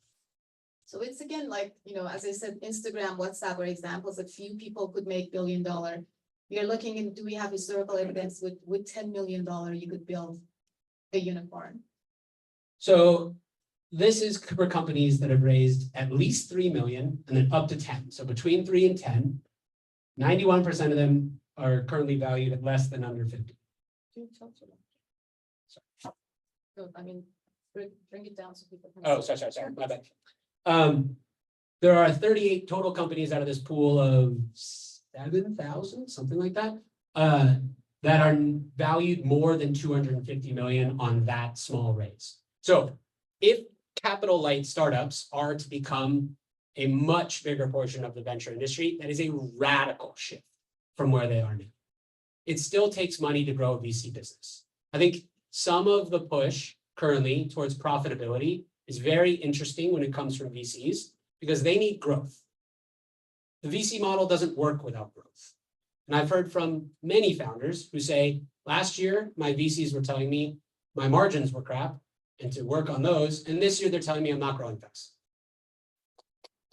So it's again, like, you know, as I said, Instagram, WhatsApp are examples that few people could make $1 billion. You're looking in, do we have historical evidence with $10 million you could build a unicorn? So this is for companies that have raised at least 3 million and then up to 10. So between 3 and 10, 91% of them are currently valued at less than under 50. Sorry. So, I mean, bring it down so people can. Oh, sorry, my bad. There are 38 total companies out of this pool of 7,000, something like that. that are valued more than 250 million on that small raise. So if capital light startups are to become a much bigger portion of the venture industry, that is a radical shift from where they are now. It still takes money to grow a VC business. I think some of the push currently towards profitability is very interesting when it comes from VCs because they need growth. The VC model doesn't work without growth. And I've heard from many founders who say, last year, my VCs were telling me my margins were crap and to work on those. And this year they're telling me I'm not growing fast.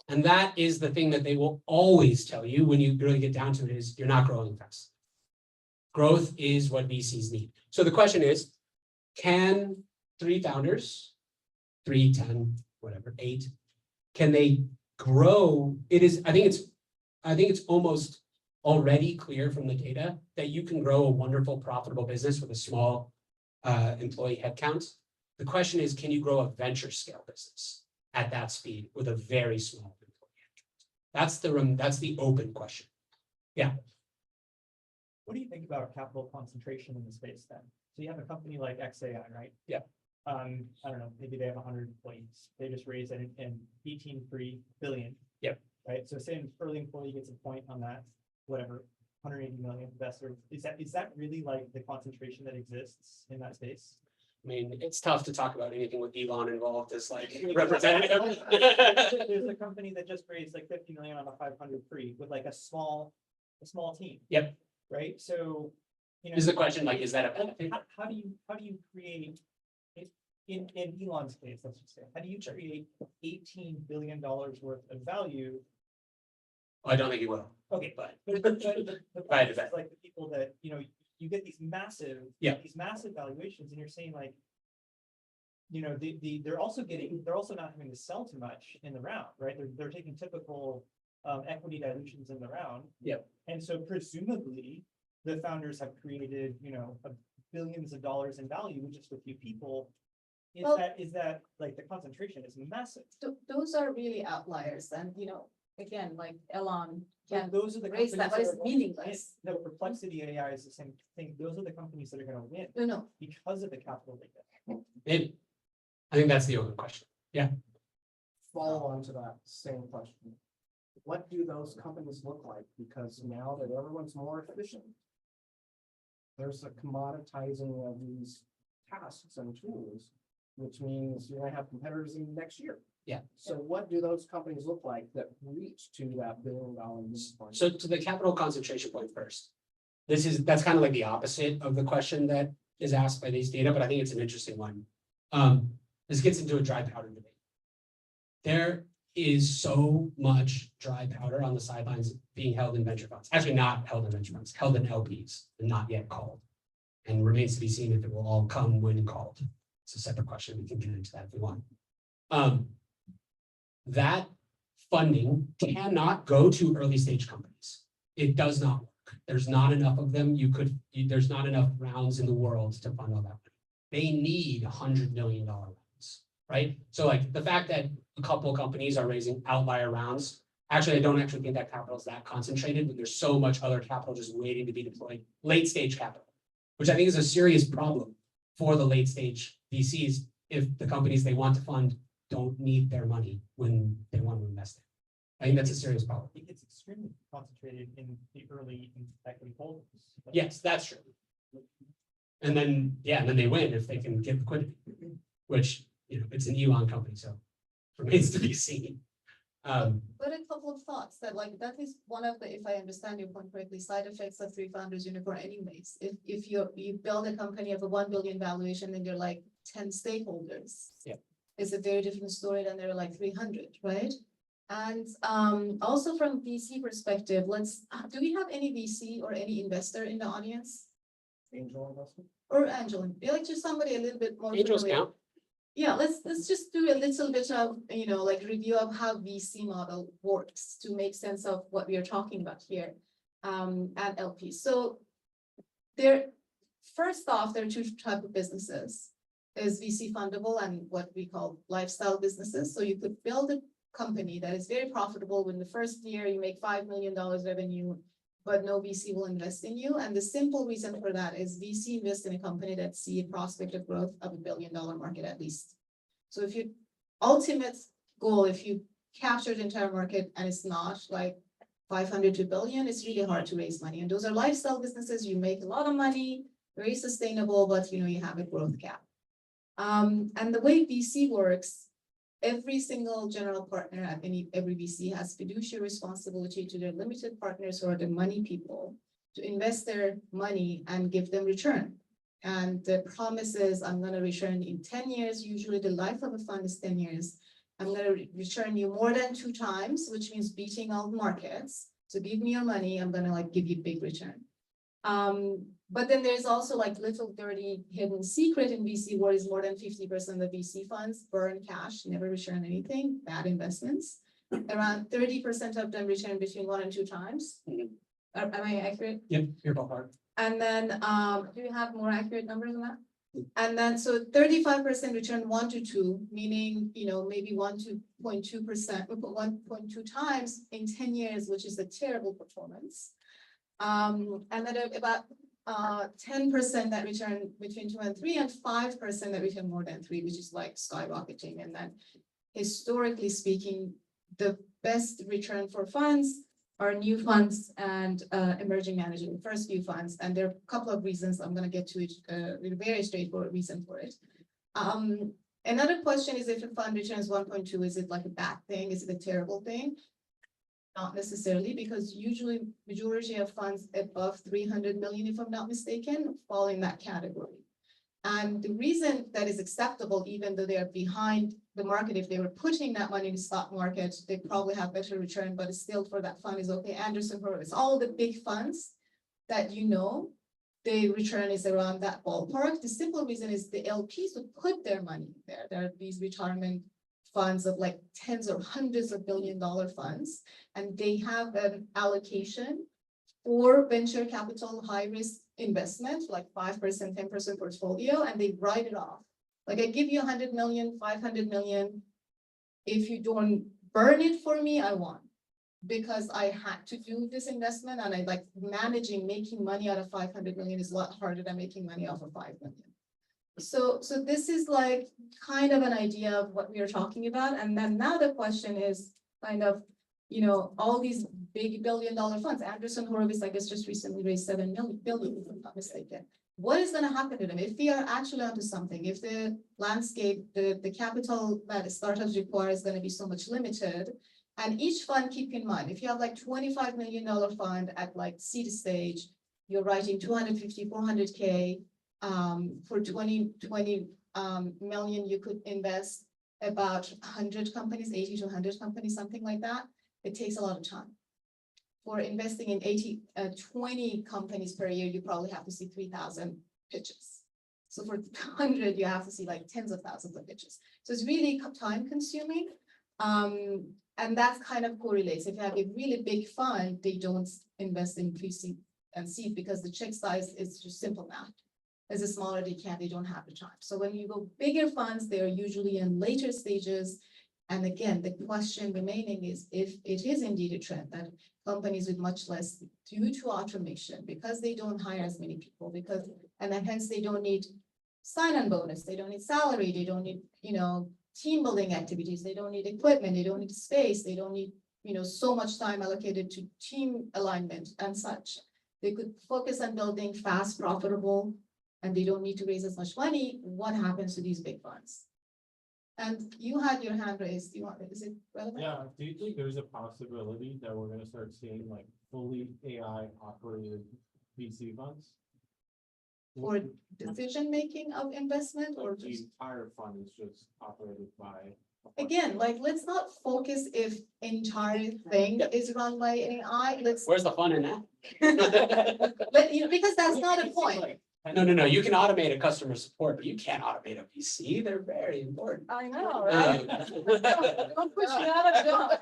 And that is the thing that they will always tell you when you really get down to it is you're not growing fast. Growth is what VCs need. So the question is, can 3 founders, 3, 10, whatever, 8, can they grow? I think it's almost already clear from the data that you can grow a wonderful, profitable business with a small employee headcount. The question is, can you grow a venture scale business at that speed with a very small employee headcount? That's the open question. Yeah. What do you think about capital concentration in the space then? So you have a company like SZA, right? Yeah. I don't know, maybe they have 100 employees. They just raised an 18.3 billion. Yep. Right. So say an early employee gets a point on that, whatever, 180 million investor. Is that really like the concentration that exists in that space? I mean, it's tough to talk about anything with Elon involved as like representative. There's a company that just raised like 50 million on a 500 free with like a small team. Yep. Right. So, you know, Is the question like, is that a benefit? how do you create in Elon's case, let's just say, how do you create $18 billion worth of value? I don't think he will. Okay, but the Right, point is like the people that, you know, you get these massive valuations and you're saying like, you know, they're also not having to sell too much in the round, right? They're taking typical equity dilutions in the round. Yep. And so presumably the founders have created, you know, billions of dollars in value with just a few people. Is that like the concentration is massive? Those are really outliers. And, you know, again, like Elon But can those are the raise that, companies but it's are going to meaningless. win. No, Perplexity AI is the same thing. Those are the companies that are gonna win No. because of the capital they get. Maybe. I think that's the open question. Follow on to that same question. What do those companies look like? Because now that everyone's more efficient, there's a commoditizing of these tasks and tools, which means you're gonna have competitors in next year. Yeah. So what do those companies look like that reach to that $1 billion point? So to the capital concentration point first, that's kind of like the opposite of the question that is asked by these data, but I think it's an interesting one. This gets into a dry powder debate. There is so much dry powder on the sidelines being held in venture funds. Actually, not held in venture funds, held in LPs and not yet called. And remains to be seen if it will all come when called. It's a separate question. We can get into that if we want. That funding cannot go to early stage companies. It does not work. There's not enough of them. There's not enough rounds in the world to fund all that money. They need $100 million rounds, right? So like the fact that a couple of companies are raising outlier rounds, actually, I don't actually think that capital is that concentrated, but there's so much other capital just waiting to be deployed, late stage capital, which I think is a serious problem for the late stage VCs if the companies they want to fund don't need their money when they want to invest it. I think that's a serious problem. It's extremely concentrated in the early equity holders. Yes, that's true. And then they win if they can get liquidity, which, you know, it's an Elon company, so remains to be seen. But a couple of thoughts that like, that is one of the, if I understand your point correctly, side effects of 3 founders unicorn anyways. If you build a company of a 1 billion valuation and you're like 10 stakeholders. Yeah. It's a very different story than there are like 300, right? And also from VC perspective, do we have any VC or any investor in the audience? Angel investment? Or angel, like just somebody a little bit more Angels familiar. count. Yeah, let's just do a little bit of, you know, like review of how VC model works to make sense of what we are talking about here at LP. So first off, there are 2 types of businesses. Is VC fundable and what we call lifestyle businesses. So you could build a company that is very profitable. When the first year you make $5 million revenue, but no VC will invest in you. And the simple reason for that is VC invest in a company that see a prospect of growth of $1 billion market at least. So if your ultimate goal, if you capture the entire market and it's not like 500 to billion, it's really hard to raise money. And those are lifestyle businesses. You make a lot of money, very sustainable, but you have a growth cap. And the way VC works, every single general partner at every VC has fiduciary responsibility to their limited partners or the money people to invest their money and give them return. And the promise is, I'm going to return in 10 years. Usually the life of a fund is 10 years. I'm going to return you more than 2 times, which means beating all markets. So give me your money. I'm going to like give you big return. But then there's also like little dirty hidden secret in VC where is more than 50% of VC funds burn cash, never return anything, bad investments. Around 30% of them return between 1 and 2 times. Am I accurate? Yep, you're ballpark. And then, do you have more accurate numbers than that? And then, so 35% return 1 to 2, meaning, maybe 1 to 0.2%, 1.2 times in 10 years, which is a terrible performance. And then about 10% that return between 2 and 3, and 5% that return more than 3, which is like skyrocketing. And then historically speaking, the best return for funds are new funds and emerging managers, the first few funds. And there are a couple of reasons. I'm going to get to it with a very straightforward reason for it. Another question is, if a fund returns 1.2, is it like a bad thing? Is it a terrible thing? Not necessarily, because usually majority of funds above 300 million, if I'm not mistaken, fall in that category. And the reason that is acceptable, even though they are behind the market, if they were putting that money in the stock market, they probably have better return, but it's still for that fund is okay. Anderson Horowitz, all the big funds that the return is around that ballpark. The simple reason is the LPs would put their money there. There are these retirement funds of like tens or hundreds of $1 billion funds, and they have an allocation for venture capital high risk investment, like 5%, 10% portfolio, and they write it off. Like, I give you 100 million, 500 million. If you don't burn it for me, I won, because I had to do this investment, and I like making money out of 500 million is a lot harder than making money off of 5 million. So this is like kind of an idea of what we are talking about. And then now the question is kind of, all these big $1 billion funds. Anderson Horowitz, I guess, just recently raised $7 billion, if I'm not mistaken. What is going to happen to them if we are actually onto something? If the landscape, the capital that startups require is going to be so much limited, and each fund, keep in mind, if you have like $25 million fund at like seed stage, you're writing 250, 400K. For 20 million, you could invest about 100 companies, 80 to 100 companies, something like that. It takes a lot of time. For investing in 20 companies per year, you probably have to see 3,000 pitches. So for 100, you have to see like tens of thousands of pitches. So it's really time consuming. And that kind of correlates. If you have a really big fund, they don't invest in pre-seed and seed because the check size is just simple math. As a smaller they don't have the time. So when you go bigger funds, they are usually in later stages. And again, the question remaining is if it is indeed a trend that companies with much less due to automation, because they don't hire as many people, and then hence they don't need sign-on bonus, they don't need salary, they don't need, team building activities, they don't need equipment, they don't need space, they don't need, so much time allocated to team alignment and such. They could focus on building fast, profitable, and they don't need to raise as much money. What happens to these big funds? And you had your hand raised. Is it relevant? Yeah, do you think there's a possibility that we're gonna start seeing like fully AI operated VC funds? Or decision-making of investment, or The just, entire fund is just operated by. again, like, let's not focus if entire thing is run by AI. Where's the fun in that? Because that's not a point. No. You can automate a customer support, but you can't automate a VC. They're very important. I know, right? Don't push me out of job.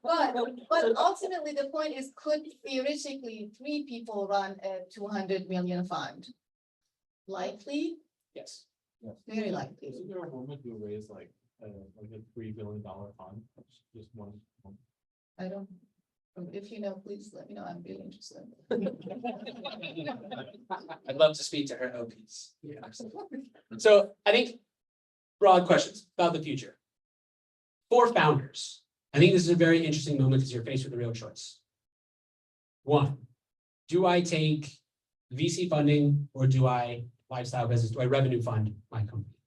But ultimately, the point is, could theoretically 3 people run a 200 million fund? Likely, Yes. very likely. Isn't there a woman who raised like a $3 billion fund? Just one. I don't. If you know, please let me know. I'm really interested. I'd love to speak to her OPs. Yeah, absolutely. So I think broad questions about the future. For founders, I think this is a very interesting moment because you're faced with a real choice. One, do I take VC funding or do I lifestyle business? Do I revenue fund my company?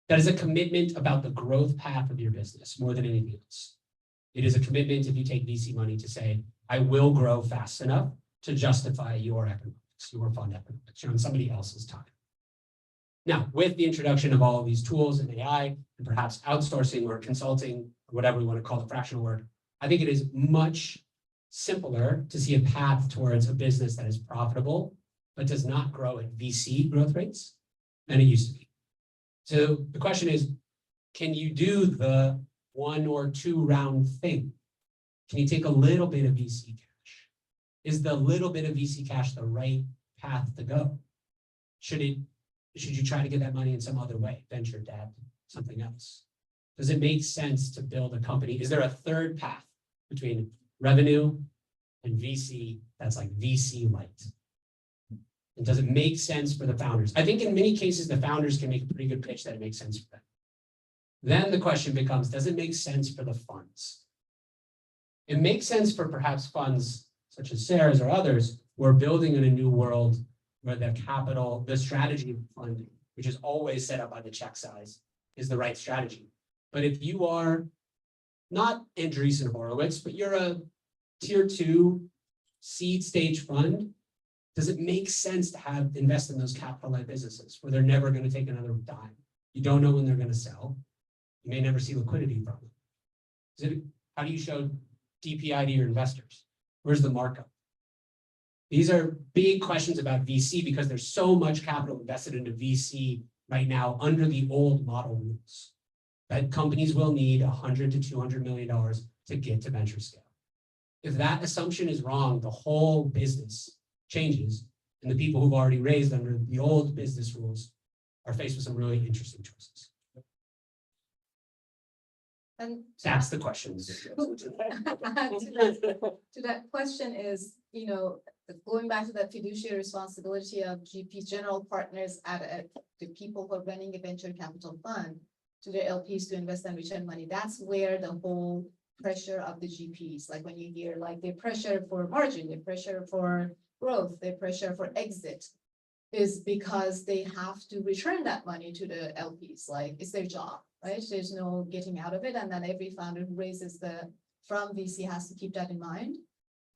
That is a commitment about the growth path of your business more than anything else. It is a commitment if you take VC money to say, I will grow fast enough to justify your economics, your fund economics, on somebody else's time. Now, with the introduction of all of these tools and AI, and perhaps outsourcing or consulting, or whatever we want to call the fractional work, I think it is much simpler to see a path towards a business that is profitable, but does not grow at VC growth rates than it used to be. So the question is, can you do the 1 or 2 round thing? Can you take a little bit of VC cash? Is the little bit of VC cash the right path to go? Should you try to get that money in some other way, venture debt, something else? Does it make sense to build a company? Is there a third path between revenue and VC that's like VC light? And does it make sense for the founders? I think in many cases, the founders can make a pretty good pitch that it makes sense for them. Then the question becomes, does it make sense for the funds? It makes sense for perhaps funds such as Sarah's or others who are building in a new world where the capital, the strategy of funding, which is always set up by the check size, is the right strategy. But if you are not Andreessen Horowitz, but you're a tier 2 seed stage fund, does it make sense to invest in those capital-light businesses where they're never going to take another dime? You don't know when they're going to sell. You may never see liquidity from them. How do you show DPI to your investors? Where's the markup? These are big questions about VC because there's so much capital invested into VC right now under the old model rules that companies will need $100 to $200 million to get to venture scale. If that assumption is wrong, the whole business changes, and the people who've already raised under the old business rules are faced with some really interesting choices. And That's the questions. to that question is, going back to that fiduciary responsibility of GP general partners at the people who are running a venture capital fund to their LPs to invest and return money. That's where the whole pressure of the GPs, like when you hear like the pressure for margin, the pressure for growth, the pressure for exit, is because they have to return that money to the LPs. Like it's their job, right? There's no getting out of it. And then every founder who raises from VC has to keep that in mind.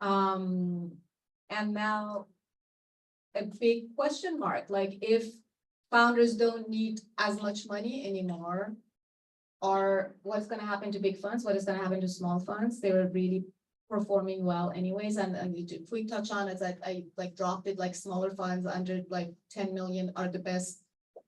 And now a big question mark, like if founders don't need as much money anymore, or what's going to happen to big funds? What is going to happen to small funds? They were really performing well anyways. And to quick touch on it, I dropped it, like smaller funds under like 10 million are the best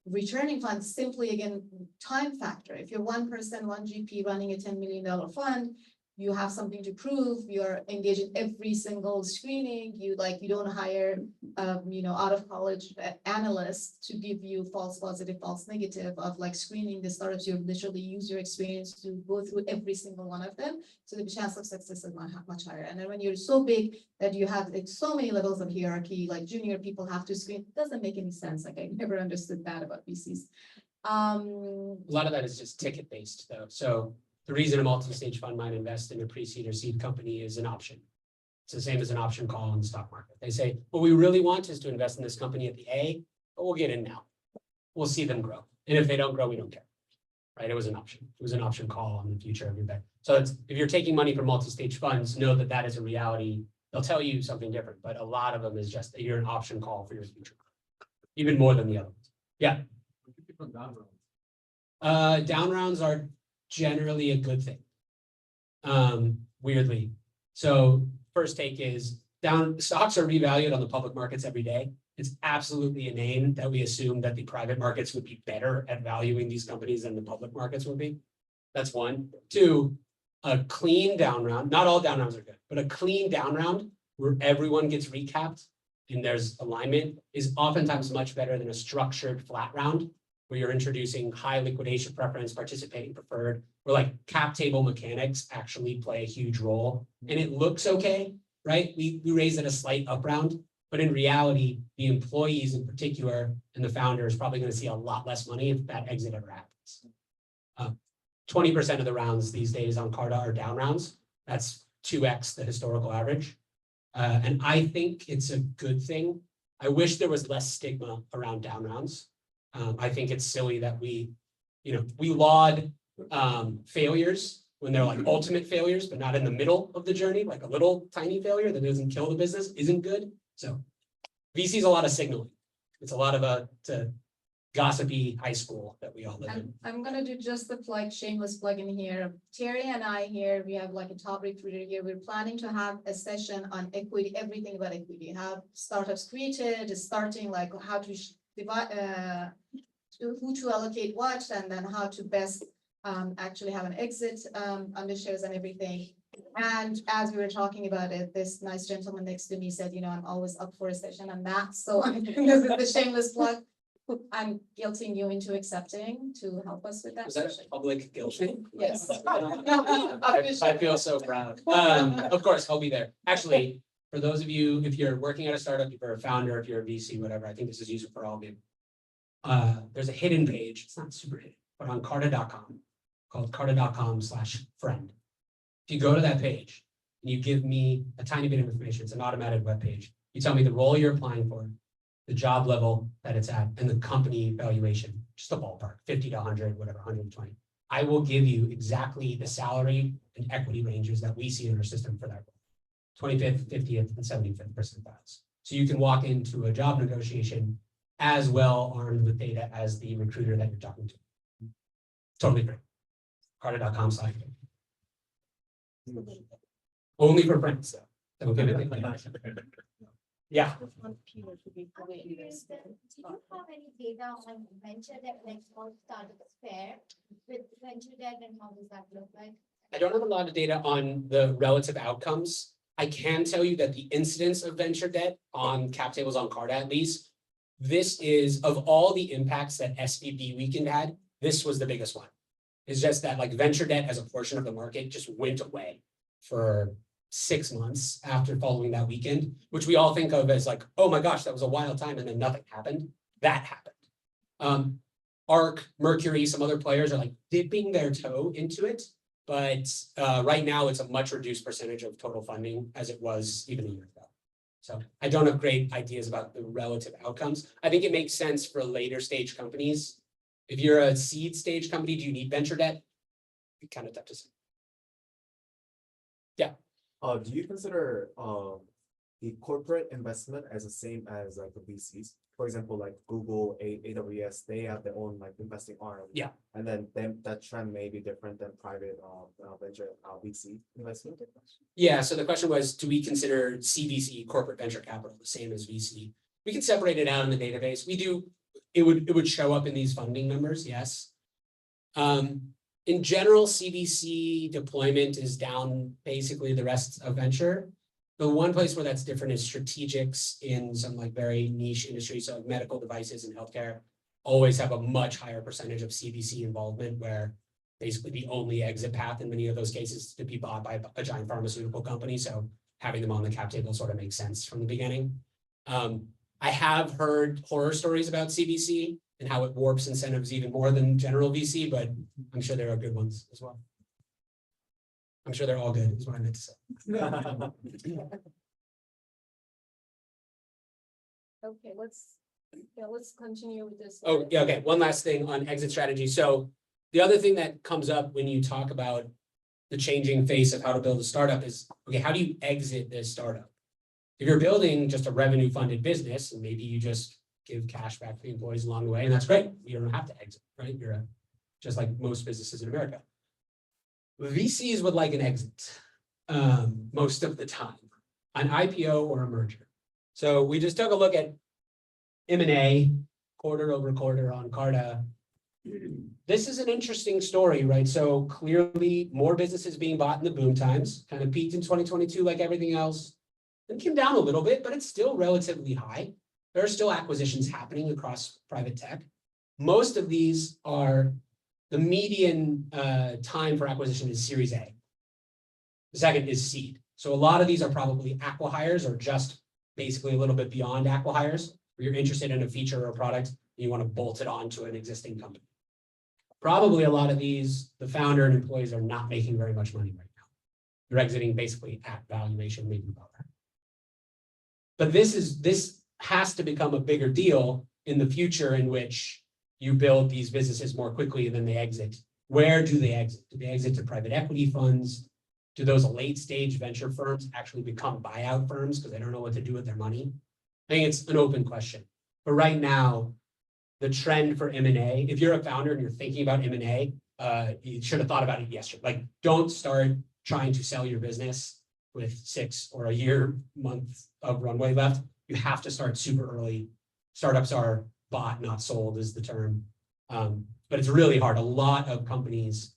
returning funds, simply again, time factor. If you're one person, one GP running a $10 million fund, you have something to prove. You're engaged in every single screening. You don't hire, out of college analysts to give you false positive, false negative of like screening the startups. You literally use your experience to go through every single one of them. So the chance of success is much higher. And then when you're so big that you have like so many levels of hierarchy, like junior people have to screen, it doesn't make any sense. Like I never understood that about VCs. A lot of that is just ticket based though. So the reason a multi-stage fund might invest in a pre-seed or seed company is an option. It's the same as an option call in the stock market. They say, what we really want is to invest in this company at the A, but we'll get in now. We'll see them grow. And if they don't grow, we don't care, right? It was an option. It was an option call on the future of your bet. So if you're taking money from multi-stage funds, know that that is a reality. They'll tell you something different, but a lot of them is just that you're an option call for your future, even more than the other ones. Yeah. Down rounds are generally a good thing. Weirdly. So first take is stocks are revalued on the public markets every day. It's absolutely inane that we assume that the private markets would be better at valuing these companies than the public markets would be. That's one. Two, a clean down round, not all down rounds are good, but a clean down round where everyone gets recapped and there's alignment is oftentimes much better than a structured flat round where you're introducing high liquidation preference, participating preferred, where like cap table mechanics actually play a huge role. And it looks okay, right? We raised it a slight up round, but in reality, the employees in particular and the founder is probably going to see a lot less money if that exit ever happens. 20% of the rounds these days on Carta are down rounds. That's 2x the historical average. And I think it's a good thing. I wish there was less stigma around down rounds. I think it's silly that we laud failures when they're like ultimate failures, but not in the middle of the journey, like a little tiny failure that doesn't kill the business isn't good. So VC is a lot of signaling. It's a lot of a gossipy high school that we all live in. I'm gonna do just the shameless plug in here. Terry and I here, we have like a top recruiter here. We're planning to have a session on equity, everything about equity, how startups created, starting like how to divide, who to allocate what, and then how to best actually have an exit on the shares and everything. And as we were talking about it, this nice gentleman next to me said, I'm always up for a session on that. So this is the shameless plug. I'm guilting you into accepting to help us with that. Was that a public guilting? Yes. I feel so proud. Of course, I'll be there. Actually, for those of you, if you're working at a startup, if you're a founder, if you're a VC, whatever, I think this is useful for all of you. There's a hidden page. It's not super hidden, but on carta.com called carta.com/friend. If you go to that page and you give me a tiny bit of information, it's an automated web page. You tell me the role you're applying for, the job level that it's at, and the company valuation, just a ballpark, 50 to 100, whatever, 120. I will give you exactly the salary and equity ranges that we see in our system for that role. 25th, 50th, and 75th percentiles. So you can walk into a job negotiation as well armed with data as the recruiter that you're talking to. Totally free. Carta.com/. Only for friends, though. Don't give it. Yeah. Do you have any data on venture debt, like how startups fare with venture debt and how does that look like? I don't have a lot of data on the relative outcomes. I can tell you that the incidence of venture debt on cap tables on Carta, at least, this is of all the impacts that SVB weekend had, this was the biggest one. It's just that like venture debt as a portion of the market just went away for 6 months after following that weekend, which we all think of as like, oh my gosh, that was a wild time, and then nothing happened. That happened. ARC, Mercury, some other players are like dipping their toe into it, but right now it's a much reduced percentage of total funding as it was even a year ago. So I don't have great ideas about the relative outcomes. I think it makes sense for later stage companies. If you're a seed stage company, do you need venture debt? It's kind of tough to say. Yeah. Do you consider the corporate investment as the same as like the VCs? For example, like Google, AWS, they have their own like investing arm. Yeah. And then that trend may be different than private venture VC investment. Yeah, so the question was, do we consider CVC, corporate venture capital, the same as VC? We can separate it out in the database. We do, it would show up in these funding numbers, yes. In general, CVC deployment is down basically the rest of venture. The one place where that's different is strategics in some like very niche industries, so like medical devices and healthcare always have a much higher percentage of CVC involvement, where basically the only exit path in many of those cases is to be bought by a giant pharmaceutical company. So having them on the cap table sort of makes sense from the beginning. I have heard horror stories about CVC and how it warps incentives even more than general VC, but I'm sure there are good ones as well. I'm sure they're all good, is what I meant to say. Okay, let's continue with this. Oh, yeah, okay. One last thing on exit strategy. So the other thing that comes up when you talk about the changing face of how to build a startup is, okay, how do you exit this startup? If you're building just a revenue funded business, and maybe you just give cash back to the employees along the way, and that's great. You don't have to exit, right? You're just like most businesses in America. VCs would like an exit most of the time, an IPO or a merger. So we just took a look at M&A quarter over quarter on Carta. This is an interesting story, right? So clearly more businesses being bought in the boom times, kind of peaked in 2022 like everything else. It came down a little bit, but it's still relatively high. There are still acquisitions happening across private tech. Most of these are the median time for acquisition is Series A. The second is seed. So a lot of these are probably acqui-hires or just basically a little bit beyond acqui-hires, where you're interested in a feature or a product, and you want to bolt it onto an existing company. Probably a lot of these, the founder and employees are not making very much money right now. They're exiting basically at valuation, maybe above that. But this has to become a bigger deal in the future in which you build these businesses more quickly than they exit. Where do they exit? Do they exit to private equity funds? Do those late stage venture firms actually become buyout firms because they don't know what to do with their money? I think it's an open question. But right now, the trend for M&A, if you're a founder and you're thinking about M&A, you should have thought about it yesterday. Like, don't start trying to sell your business with 6 or a year, month of runway left. You have to start super early. Startups are bought, not sold is the term. But it's really hard. A lot of companies,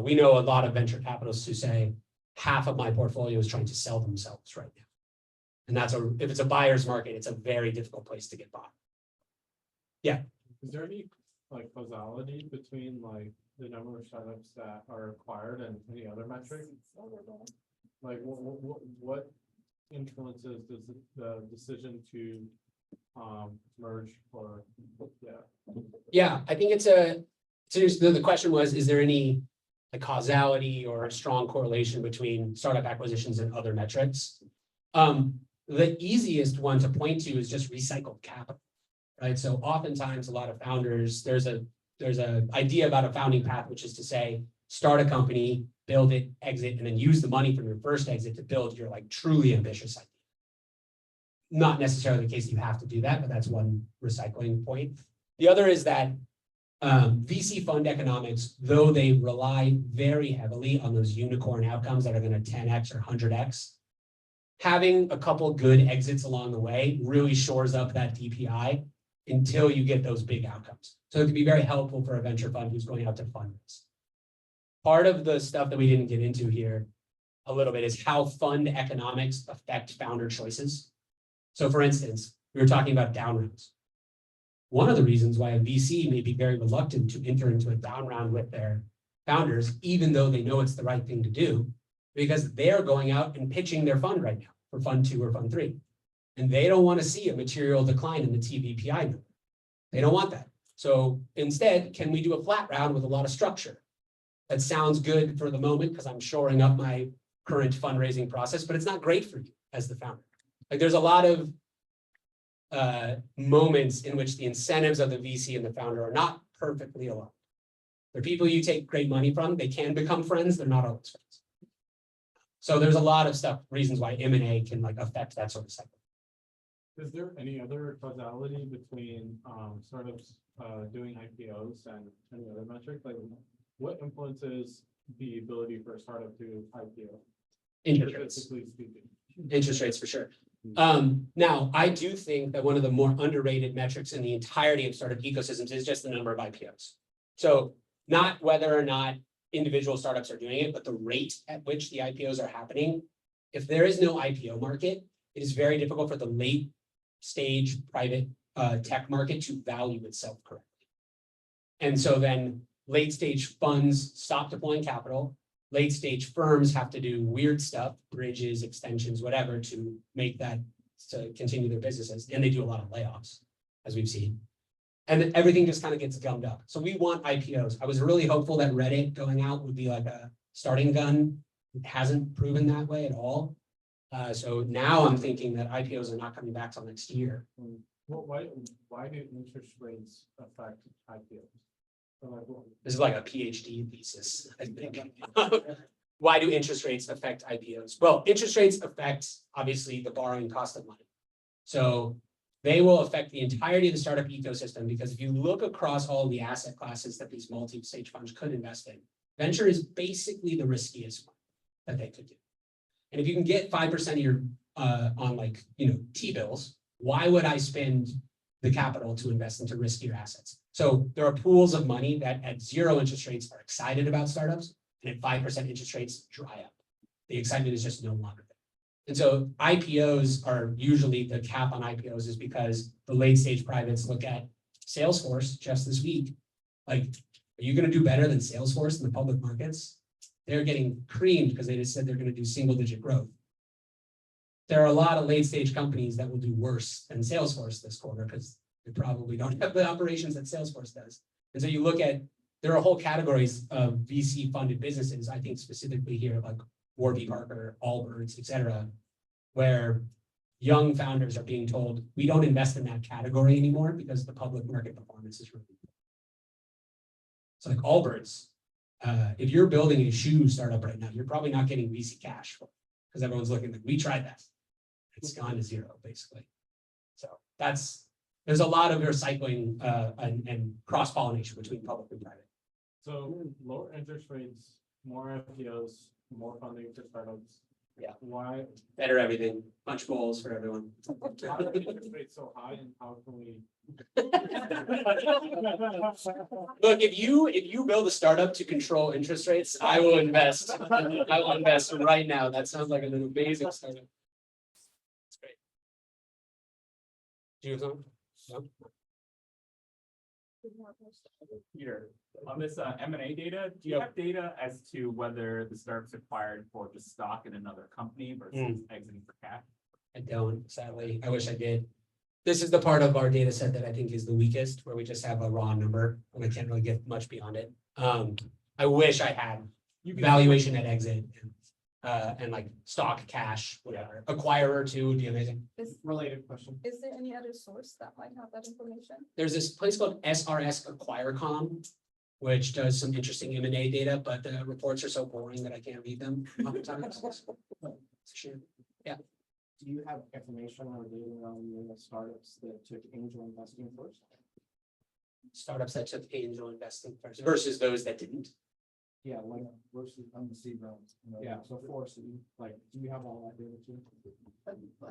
we know a lot of venture capitalists who say, half of my portfolio is trying to sell themselves right now. And that's if it's a buyer's market, it's a very difficult place to get bought. Yeah. Is there any like causality between like the number of startups that are acquired and any other metric? Like what influences does the decision to merge or Yeah, I think the question was, is there any causality or a strong correlation between startup acquisitions and other metrics? The easiest one to point to is just recycled capital, right? So oftentimes a lot of founders, there's a idea about a founding path, which is to say, start a company, build it, exit, and then use the money from your first exit to build your like truly ambitious idea. Not necessarily the case that you have to do that, but that's one recycling point. The other is that VC fund economics, though they rely very heavily on those unicorn outcomes that are going to 10x or 100x, having a couple good exits along the way really shores up that DPI until you get those big outcomes. So it can be very helpful for a venture fund who's going out to fundraise. Part of the stuff that we didn't get into here a little bit is how fund economics affect founder choices. So for instance, we were talking about down rounds. One of the reasons why a VC may be very reluctant to enter into a down round with their founders, even though they know it's the right thing to do, because they're going out and pitching their fund right now for fund 2 or fund 3. And they don't want to see a material decline in the TVPI number. They don't want that. So instead, can we do a flat round with a lot of structure? That sounds good for the moment because I'm shoring up my current fundraising process, but it's not great for you as the founder. Like there's a lot of moments in which the incentives of the VC and the founder are not perfectly aligned. They're people you take great money from. They can become friends. They're not always friends. So there's a lot of reasons why M&A can like affect that sort of cycle. Is there any other causality between startups doing IPOs and any other metric? Like what influences the ability for a startup to IPO? Interest rates. Interest rates for sure. Now, I do think that one of the more underrated metrics in the entirety of startup ecosystems is just the number of IPOs. So not whether or not individual startups are doing it, but the rate at which the IPOs are happening. If there is no IPO market, it is very difficult for the late stage private tech market to value itself correctly. And so then late stage funds stop deploying capital. Late stage firms have to do weird stuff, bridges, extensions, whatever, to make that, to continue their businesses. And they do a lot of layoffs, as we've seen. And everything just kind of gets gummed up. So we want IPOs. I was really hopeful that Reddit going out would be like a starting gun. It hasn't proven that way at all. So now I'm thinking that IPOs are not coming back till next year. Well, why do interest rates affect IPOs? This is like a PhD thesis, I think. Why do interest rates affect IPOs? Well, interest rates affect, obviously, the borrowing cost of money. So they will affect the entirety of the startup ecosystem because if you look across all the asset classes that these multi-stage funds could invest in, venture is basically the riskiest one that they could do. And if you can get 5% of your on like, T-bills, why would I spend the capital to invest into riskier assets? So there are pools of money that at 0 interest rates are excited about startups, and at 5% interest rates dry up. The excitement is just no longer there. And so IPOs are usually, the cap on IPOs is because the late stage privates look at Salesforce just this week. Like Are you gonna do better than Salesforce in the public markets? They're getting creamed because they just said they're gonna do single-digit growth. There are a lot of late-stage companies that will do worse than Salesforce this quarter because they probably don't have the operations that Salesforce does. And so you look at, there are whole categories of VC-funded businesses, I think specifically here, like Warby Parker, Allbirds, et cetera, where young founders are being told, we don't invest in that category anymore because the public market performance is really good. So like Allbirds, if you're building a shoe startup right now, you're probably not getting VC cash because everyone's looking like, we tried that. It's gone to zero, basically. So there's a lot of recycling and cross-pollination between public and private. So lower interest rates, more IPOs, more funding for startups. Yeah. Why Better everything, bunch goals for everyone. why are the interest rates so high and how can we? Look, if you build a startup to control interest rates, I will invest. I will invest right now. That sounds like an amazing startup. That's great. Do you have something? No? Peter, on this M&A data, do you have data as to whether the startup's acquired for just stock in another company versus exiting for cash? I don't, sadly. I wish I did. This is the part of our data set that I think is the weakest, where we just have a raw number and I can't really get much beyond it. I wish I had valuation at exit and like stock, cash, whatever. Acquirer too would be amazing. Related question. Is there any other source that might have that information? There's this place called SRS AcquireCom, which does some interesting M&A data, but the reports are so boring that I can't read them oftentimes. Sure. Yeah. Do you have information or data on the startups that took angel investing first? Startups that took angel investing first versus those that didn't. Yeah, like versus on the seed rounds. Yeah, so like, do you have all that data too?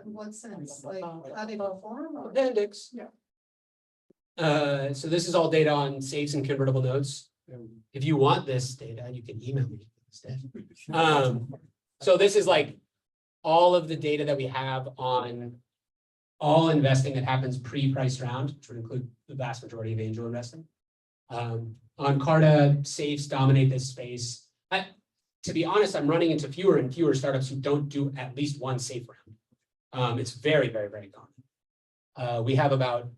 In what sense? Like how they perform or? Appendix. Yeah. So this is all data on safes and convertible notes. If you want this data, you can email me instead. So this is like all of the data that we have on all investing that happens pre-priced round, which would include the vast majority of angel investing. On Carta, safes dominate this space. To be honest, I'm running into fewer and fewer startups who don't do at least one safe round. It's very, very, very common. We have about,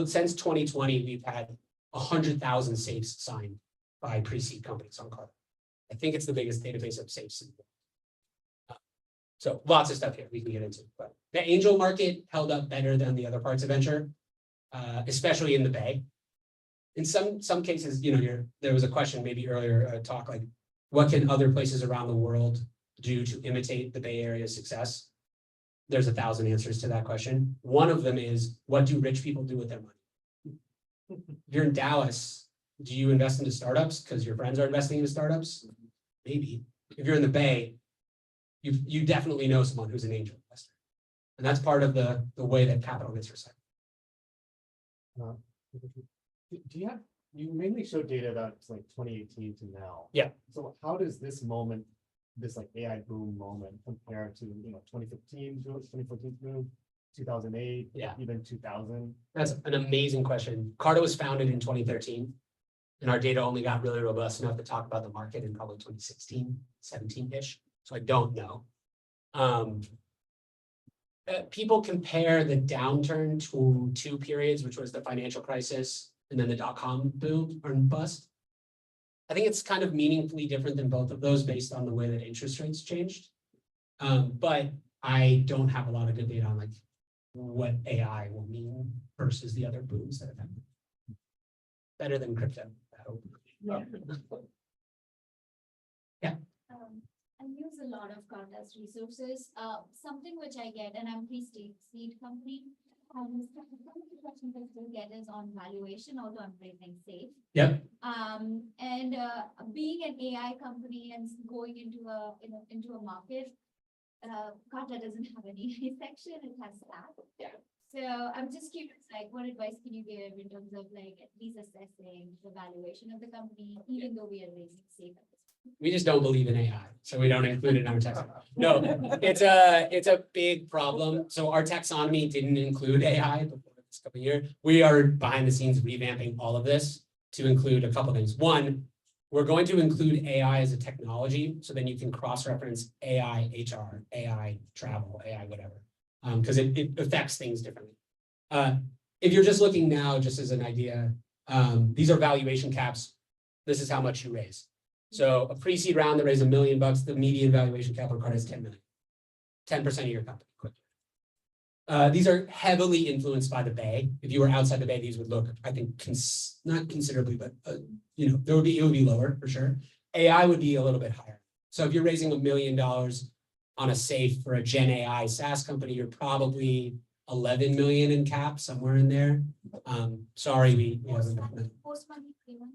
since 2020, we've had 100,000 safes signed by pre-seed companies on Carta. I think it's the biggest database of safes in the world. So lots of stuff here we can get into, but the angel market held up better than the other parts of venture, especially in the Bay. In some cases, there was a question maybe earlier, talk like, what can other places around the world do to imitate the Bay Area's success? There's 1,000 answers to that question. One of them is, what do rich people do with their money? If you're in Dallas, do you invest into startups because your friends are investing into startups? Maybe. If you're in the Bay, you definitely know someone who's an angel investor. And that's part of the way that capital gets recycled. Do you mainly show data that's like 2018 to now? Yeah. So how does this moment, this like AI boom moment compare to, 2015, 2014 boom, 2008, even 2000? That's an amazing question. Carta was founded in 2013, and our data only got really robust enough to talk about the market in probably 2016, 17-ish. So I don't know. People compare the downturn to two periods, which was the financial crisis and then the dot-com boom or bust. I think it's kind of meaningfully different than both of those based on the way that interest rates changed. But I don't have a lot of good data on like what AI will mean versus the other booms that have happened. Better than crypto, I hope. Yeah. I use a lot of Carta's resources. Something which I get, and I'm pre-seed company. Some of the questions I still get is on valuation, although I'm playing safe. Yep. And being an AI company and going into a market, Carta doesn't have an AI section; it has that. Yeah. So I'm just curious, like, what advice can you give in terms of like at least assessing the valuation of the company, even though we are raising safe at this point? We just don't believe in AI, so we don't include it in our taxonomy. No, it's a big problem. So our taxonomy didn't include AI before this couple of years. We are behind the scenes revamping all of this to include a couple things. One, we're going to include AI as a technology, so then you can cross-reference AI HR, AI travel, AI whatever, because it affects things differently. If you're just looking now, just as an idea, these are valuation caps. This is how much you raise. So a pre-seed round that raised $1 million, the median valuation cap on Carta is 10 million. 10% of your company. These are heavily influenced by the Bay. If you were outside the Bay, these would look, I think, not considerably, but you know, it would be lower for sure. AI would be a little bit higher. So if you're raising $1 million on a safe for a Gen AI SaaS company, you're probably 11 million in cap, somewhere in there. Sorry, we Post-money, pre-money.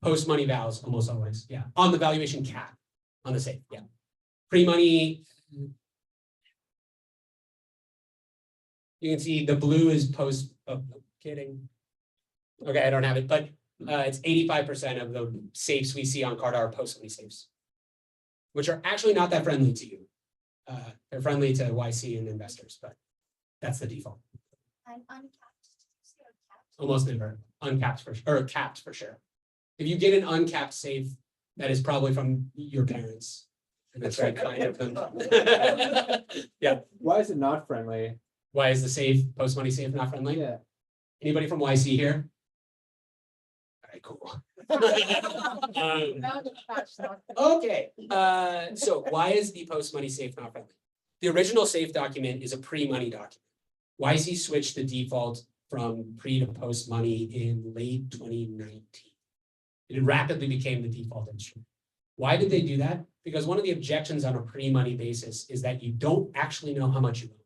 post-money vows almost always, yeah, on the valuation cap, on the safe, yeah. Pre-money, you can see the blue is post, oh, kidding. Okay, I don't have it, but it's 85% of the safes we see on Carta are post-money safes, which are actually not that friendly to you. They're friendly to YC and investors, but that's the default. And uncapped. Almost never, uncapped for, or capped for sure. If you get an uncapped safe, that is probably from your parents. And that's very kind of them. Yeah. Why is it not friendly? Why is the safe, post-money safe not friendly? Yeah. Anybody from YC here? All right, cool. Okay, so why is the post-money safe not friendly? The original safe document is a pre-money document. YC switched the default from pre to post-money in late 2019. It rapidly became the default instrument. Why did they do that? Because one of the objections on a pre-money basis is that you don't actually know how much you own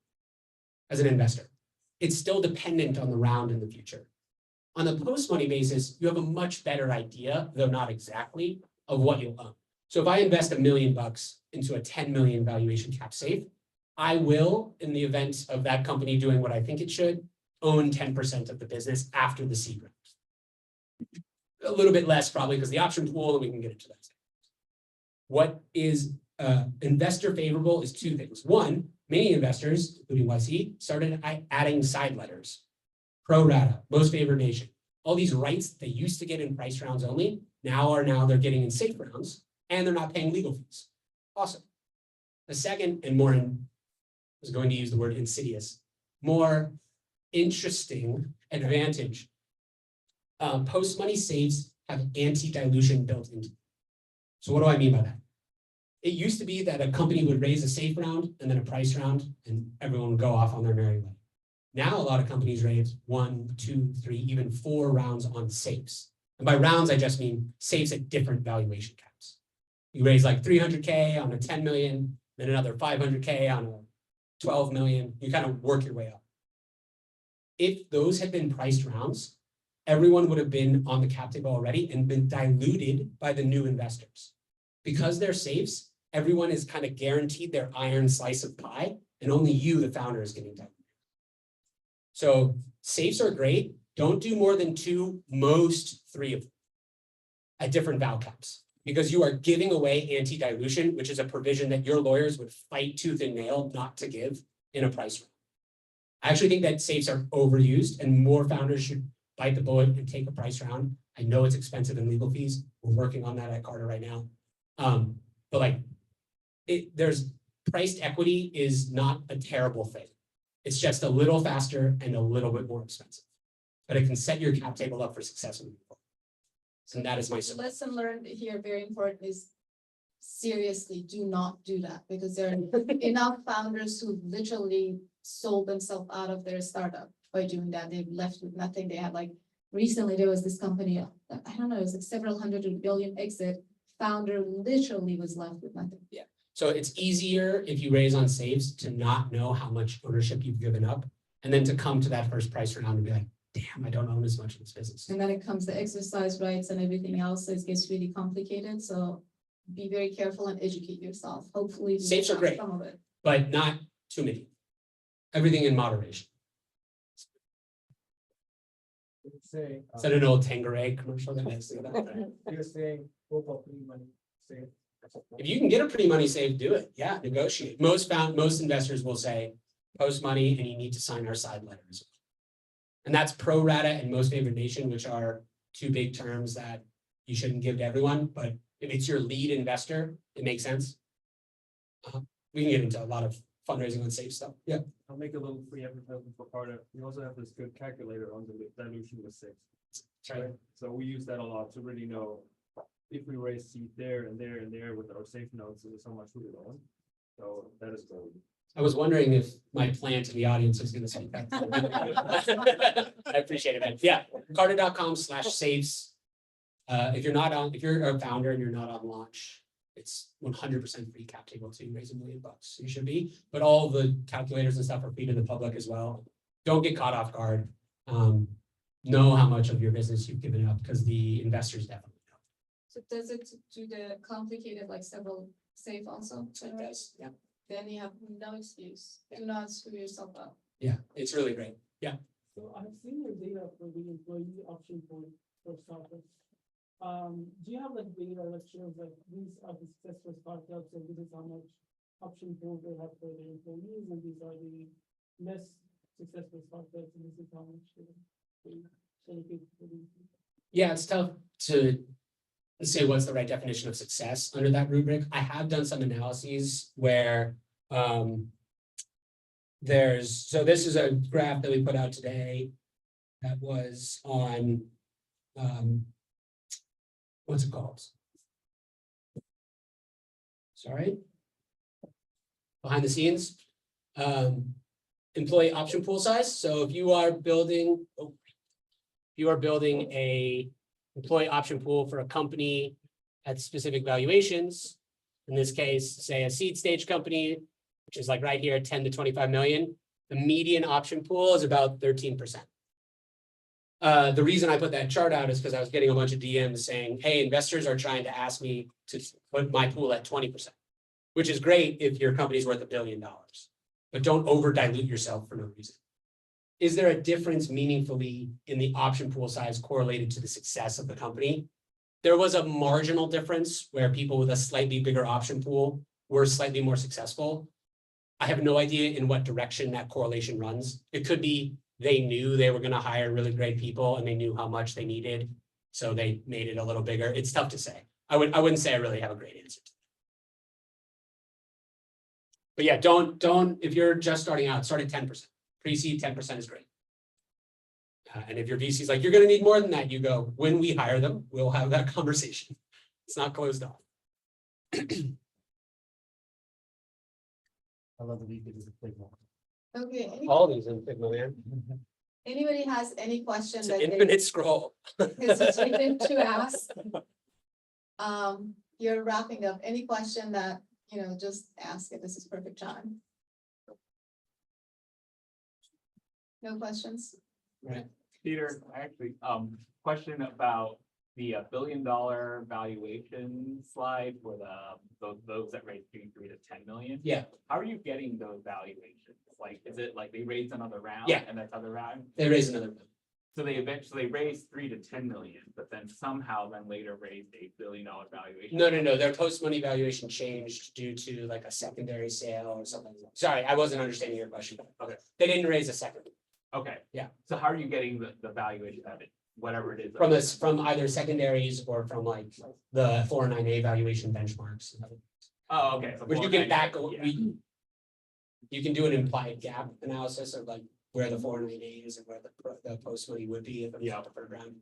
as an investor. It's still dependent on the round in the future. On the post-money basis, you have a much better idea, though not exactly, of what you'll own. So if I invest $1 million into a 10 million valuation cap safe, I will, in the event of that company doing what I think it should, own 10% of the business after the seed round. A little bit less probably because the option pool, and we can get into that. What is investor favorable is two things. One, many investors, including YC, started adding side letters, pro rata, most favored nation. All these rights they used to get in price rounds only, now they're getting in safe rounds, and they're not paying legal fees. Awesome. The second and more, I was going to use the word insidious, more interesting advantage. Post-money safes have anti-dilution built into them. So what do I mean by that? It used to be that a company would raise a safe round and then a price round, and everyone would go off on their merry way. Now a lot of companies raise 1, 2, 3, even 4 rounds on safes. And by rounds, I just mean safes at different valuation caps. You raise like 300K on a 10 million, then another 500K on a 12 million. You kind of work your way up. If those had been priced rounds, everyone would have been on the cap table already and been diluted by the new investors. Because they're safes, everyone is kind of guaranteed their iron slice of pie, and only you, the founder, is getting diluted. So safes are great. Don't do more than 2, most 3 of them at different val caps, because you are giving away anti-dilution, which is a provision that your lawyers would fight tooth and nail not to give in a price round. I actually think that safes are overused and more founders should bite the bullet and take a price round. I know it's expensive in legal fees. We're working on that at Carta right now. But like, there's priced equity is not a terrible thing. It's just a little faster and a little bit more expensive, but it can set your cap table up for success moving forward. So that is my solution. Lesson learned here, very important, is seriously do not do that, because there are enough founders who literally sold themselves out of their startup by doing that. They've left with nothing. They had like, recently there was this company, I don't know, it was like several hundred billion exit. Founder literally was left with nothing. Yeah. So it's easier if you raise on safes to not know how much ownership you've given up, and then to come to that first price round and be like, damn, I don't own as much of this business. And then it comes to exercise rights and everything else. It gets really complicated. So be very careful and educate yourself. Hopefully safes are great, some of it, but not too many. Everything in moderation. Say, Is that an old Tanqueray commercial? That makes it up? you're saying, go for pre-money safe. If you can get a pre-money safe, do it. Yeah, negotiate. Most investors will say post money and you need to sign our side letters. And that's pro rata and most favored nation, which are two big terms that you shouldn't give to everyone, but if it's your lead investor, it makes sense. We can get into a lot of fundraising on safe stuff. Yeah. I'll make a little free advertisement for Carta. We also have this good calculator on the dilution with safe. Right. So we use that a lot to really know if we raise seed there and there and there with our safe notes, is how much we would own. So that is gold. I was wondering if my plant in the audience was gonna speak back. I appreciate it, man. Yeah, carta.com/safes. If you're a founder and you're not on launch, it's 100% free cap table to raise $1 million. You should be, but all the calculators and stuff are free to the public as well. Don't get caught off guard. Know how much of your business you've given up because the investors definitely know. So does it do the complicated like several safe also? It does, yeah. Then you have no excuse. Do not screw yourself up. Yeah, it's really great. Yeah. So I've seen your data for the employee option pool for startups. Do you have like data that shows like these are the successful startups and this is how much option pool they have for their employees and these are the less successful startups and this is how much they allocate for these? Yeah, it's tough to say what's the right definition of success under that rubric. I have done some analyses where so this is a graph that we put out today that was on what's it called? Sorry. Behind the scenes. Employee option pool size. So if you are building a employee option pool for a company at specific valuations, in this case, say a seed stage company, which is like right here, 10 to 25 million, the median option pool is about 13%. The reason I put that chart out is because I was getting a bunch of DMs saying, hey, investors are trying to ask me to put my pool at 20%, which is great if your company's worth $1 billion, but don't over dilute yourself for no reason. Is there a difference meaningfully in the option pool size correlated to the success of the company? There was a marginal difference where people with a slightly bigger option pool were slightly more successful. I have no idea in what direction that correlation runs. It could be they knew they were going to hire really great people and they knew how much they needed, so they made it a little bigger. It's tough to say. I wouldn't say I really have a great answer to that. But yeah, don't if you're just starting out, start at 10%. Pre-seed 10% is great. And if your VC is like, you're going to need more than that, you go, when we hire them, we'll have that conversation. It's not closed off. I love the lead, it is a big one. Okay. All these in Figma, man. Anybody has any question It's that an infinite scroll. hesitate to ask? You're wrapping up. Any question that, just ask it. This is perfect time. No questions? Right. Peter, actually, question about the $1 billion valuation slide for those that raised between 3 to 10 million. Yeah. How are you getting those valuations? Like, is it like they raised another round? Yeah. And that's other round? They raise another $1 billion. So they eventually raised 3 to 10 million, but then somehow later raised $1 billion valuation. No. Their post-money valuation changed due to like a secondary sale or something. Sorry, I wasn't understanding your question. Okay. They didn't raise a second. Okay. Yeah. So how are you getting the valuation of it, whatever it is? From either secondaries or from like the 409A valuation benchmarks. Oh, okay. So Which you can back, yeah. you can do an implied gap analysis of like where the 409A is and where the post money would be if it was a preferred round.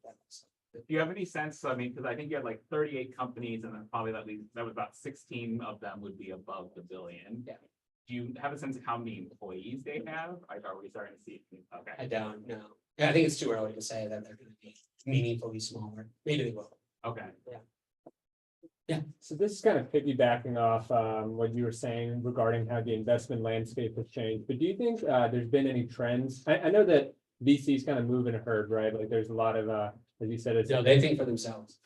Do you have any sense? I mean, because I think you had like 38 companies, and then probably that was about 16 of them would be above the billion. Yeah. Do you have a sense of how many employees they have? Are we starting to see? Okay. I don't know. Yeah, I think it's too early to say that they're going to be meaningfully smaller. Maybe they will. Okay. Yeah. So this is kind of piggybacking off what you were saying regarding how the investment landscape has changed. But do you think there's been any trends? I know that VCs kind of move in a herd, right? Like there's a lot of, as you said, it's No, they think for themselves.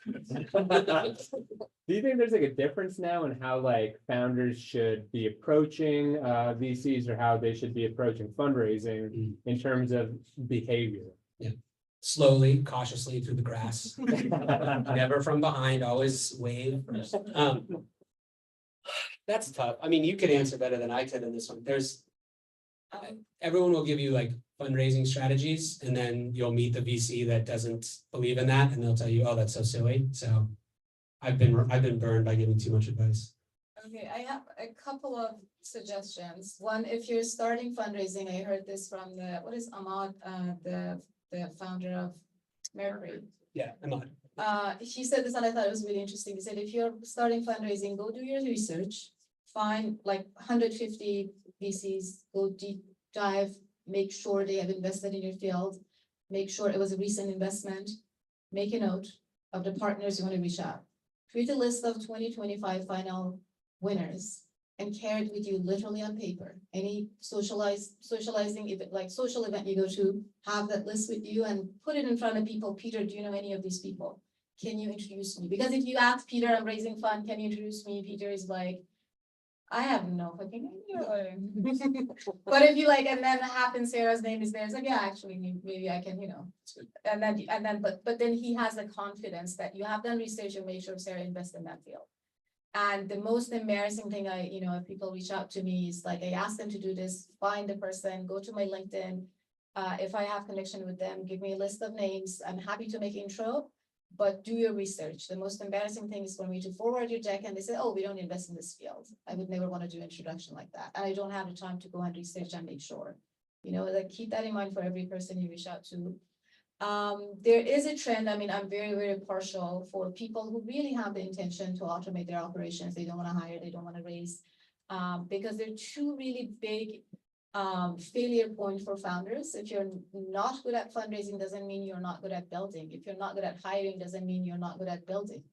Do you think there's like a difference now in how like founders should be approaching VCs or how they should be approaching fundraising in terms of behavior? Yeah. Slowly, cautiously through the grass. Never from behind, always wave first. That's tough. I mean, you could answer better than I could in this one. Everyone will give you like fundraising strategies, and then you'll meet the VC that doesn't believe in that, and they'll tell you, oh, that's so silly. So I've been burned by giving too much advice. Okay, I have a couple of suggestions. One, if you're starting fundraising, I heard this from what is Ahmad, the founder of Mercury. Yeah, Ahmad. He said this and I thought it was really interesting. He said, if you're starting fundraising, go do your research, find like 150 VCs, go deep dive, make sure they have invested in your field, make sure it was a recent investment, make a note of the partners you want to reach out. Create a list of 2025 final winners and carry it with you literally on paper. Any socializing event, like social event you go to, have that list with you and put it in front of people. Peter, do you know any of these people? Can you introduce me? Because if you ask Peter, I'm raising fund, can you introduce me? Peter is like, I have no fucking idea. But if you like, and then it happens, Sarah's name is there, it's like, yeah, actually, maybe I can, but then he has the confidence that you have done research and make sure Sarah invests in that field. And the most embarrassing thing if people reach out to me is like, I ask them to do this, find the person, go to my LinkedIn. If I have connection with them, give me a list of names. I'm happy to make intro, but do your research. The most embarrassing thing is for me to forward your deck and they say, oh, we don't invest in this field. I would never want to do introduction like that. And I don't have the time to go and research and make sure, like keep that in mind for every person you reach out to. There is a trend. I mean, I'm very, very partial for people who really have the intention to automate their operations. They don't want to hire, they don't want to raise, because they're two really big failure point for founders. If you're not good at fundraising, doesn't mean you're not good at building. If you're not good at hiring, doesn't mean you're not good at building.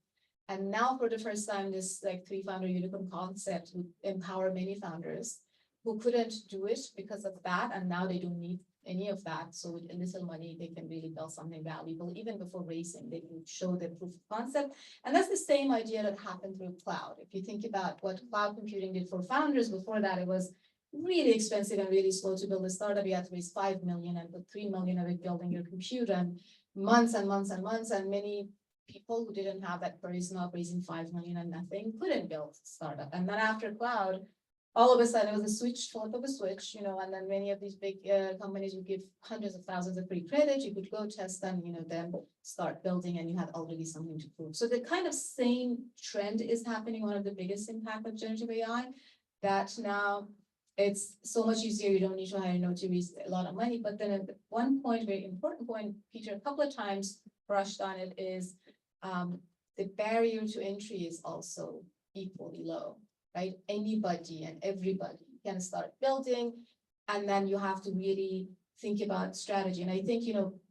And now for the first time, this like 3-founder unicorn concept would empower many founders who couldn't do it because of that. And now they don't need any of that. So with a little money, they can really build something valuable. Even before raising, they can show the proof of concept. And that's the same idea that happened through cloud. If you think about what cloud computing did for founders, before that, it was really expensive and really slow to build a startup. You had to raise 5 million and put 3 million of it building your computer, and months and months and months. And many people who didn't have that charisma of raising 5 million and nothing couldn't build a startup. And then after cloud, all of a sudden it was a switch, flip of a switch, and then many of these big companies would give hundreds of thousands of free credit. You could go test them, then start building, and you had already something to prove. So the kind of same trend is happening. One of the biggest impact of generative AI, that now it's so much easier. You don't need to hire to raise a lot of money. But then at one point, very important point, Peter a couple of times brushed on it, is the barrier to entry is also equally low, right? Anybody and everybody can start building, and then you have to really think about strategy. And I think,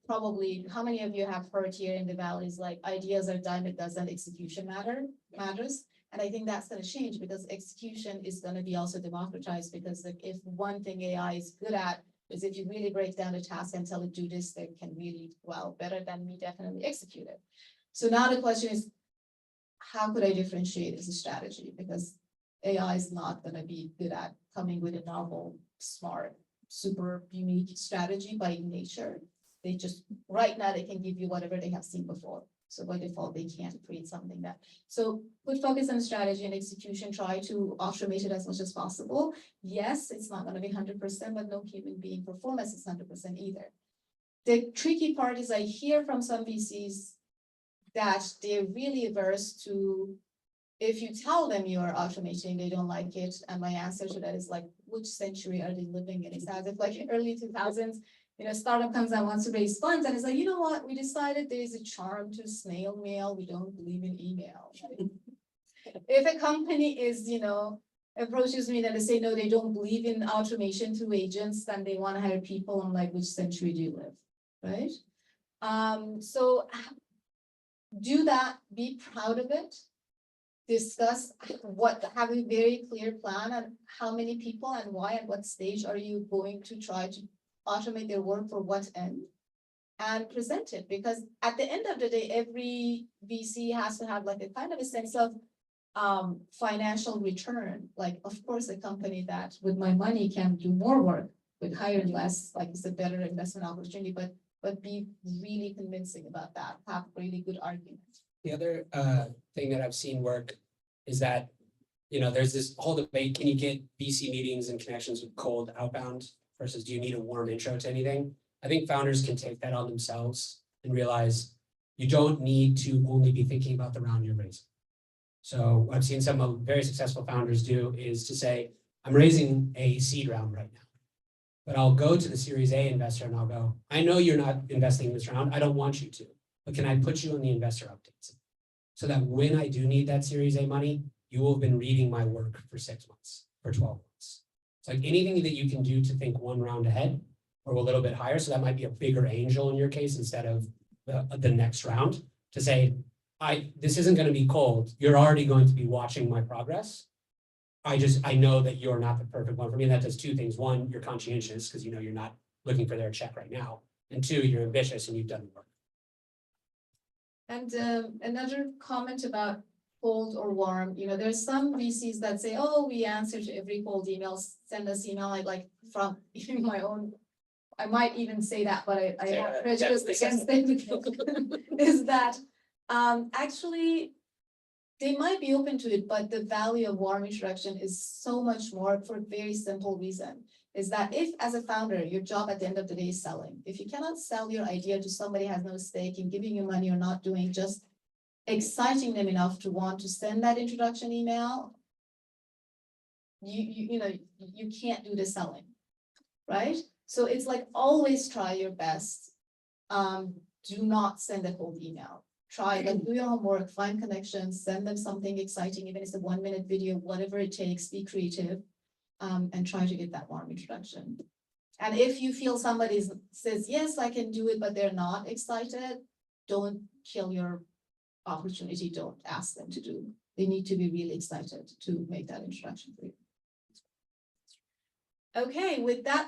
probably how many of you have heard here in the valleys, like ideas are dime a dozen, execution matters. And I think that's going to change, because execution is going to be also democratized, because like if one thing AI is good at is if you really break down a task and tell it do this, they can really, well, better than me, definitely execute it. So now the question is, how could I differentiate as a strategy? Because AI is not going to be good at coming with a novel, smart, super unique strategy by nature. They just, right now, they can give you whatever they have seen before. So by default, they can't create something that. So put focus on strategy and execution, try to automate it as much as possible. Yes, it's not going to be 100%, but no human being performance is 100% either. The tricky part is I hear from some VCs that they're really averse to, if you tell them you are automating, they don't like it. And my answer to that is like, which century are they living in? It's as if like early 2000s, startup comes and wants to raise funds, and it's like, you know what? We decided there is a charm to snail mail. We don't believe in email. If a company is, approaches me and they say, no, they don't believe in automation through agents, then they want to hire people. I'm like, which century do you live? Right? So do that, be proud of it. Discuss have a very clear plan on how many people and why and what stage are you going to try to automate their work, for what end, and present it. Because at the end of the day, every VC has to have like a kind of a sense of financial return. Like, of course, a company that with my money can do more work with higher and less, like it's a better investment opportunity, but be really convincing about that, have really good arguments. The other thing that I've seen work is that, there's this whole debate, can you get VC meetings and connections with cold outbound versus do you need a warm intro to anything? I think founders can take that on themselves and realize you don't need to only be thinking about the round you're raising. So what I've seen some of very successful founders do is to say, I'm raising a seed round right now, but I'll go to the Series A investor and I'll go, I know you're not investing in this round. I don't want you to, but can I put you on the investor updates? So that when I do need that Series A money, you will have been reading my work for 6 months, for 12 months. It's like anything that you can do to think one round ahead or a little bit higher. So that might be a bigger angel in your case instead of the next round to say, this isn't going to be cold. You're already going to be watching my progress. I know that you're not the perfect one for me. And that does two things. One, you're conscientious because you know you're not looking for their check right now. And two, you're ambitious and you've done the work. And another comment about cold or warm, there's some VCs that say, oh, we answer to every cold email, send us email, like from even my own, I might even say that, but I have prejudice against them, is that actually they might be open to it, but the value of warm introduction is so much more for a very simple reason. Is that if as a founder, your job at the end of the day is selling, if you cannot sell your idea to somebody who has no stake in giving you money or not doing, just exciting them enough to want to send that introduction email, you can't do the selling, right? So it's like always try your best. Do not send a cold email. Try, like, do your homework, find connections, send them something exciting, even if it's a 1-minute video, whatever it takes, be creative, and try to get that warm introduction. And if you feel somebody says, yes, I can do it, but they're not excited, don't kill your opportunity. Don't ask them to do. They need to be really excited to make that introduction for you. Okay, with that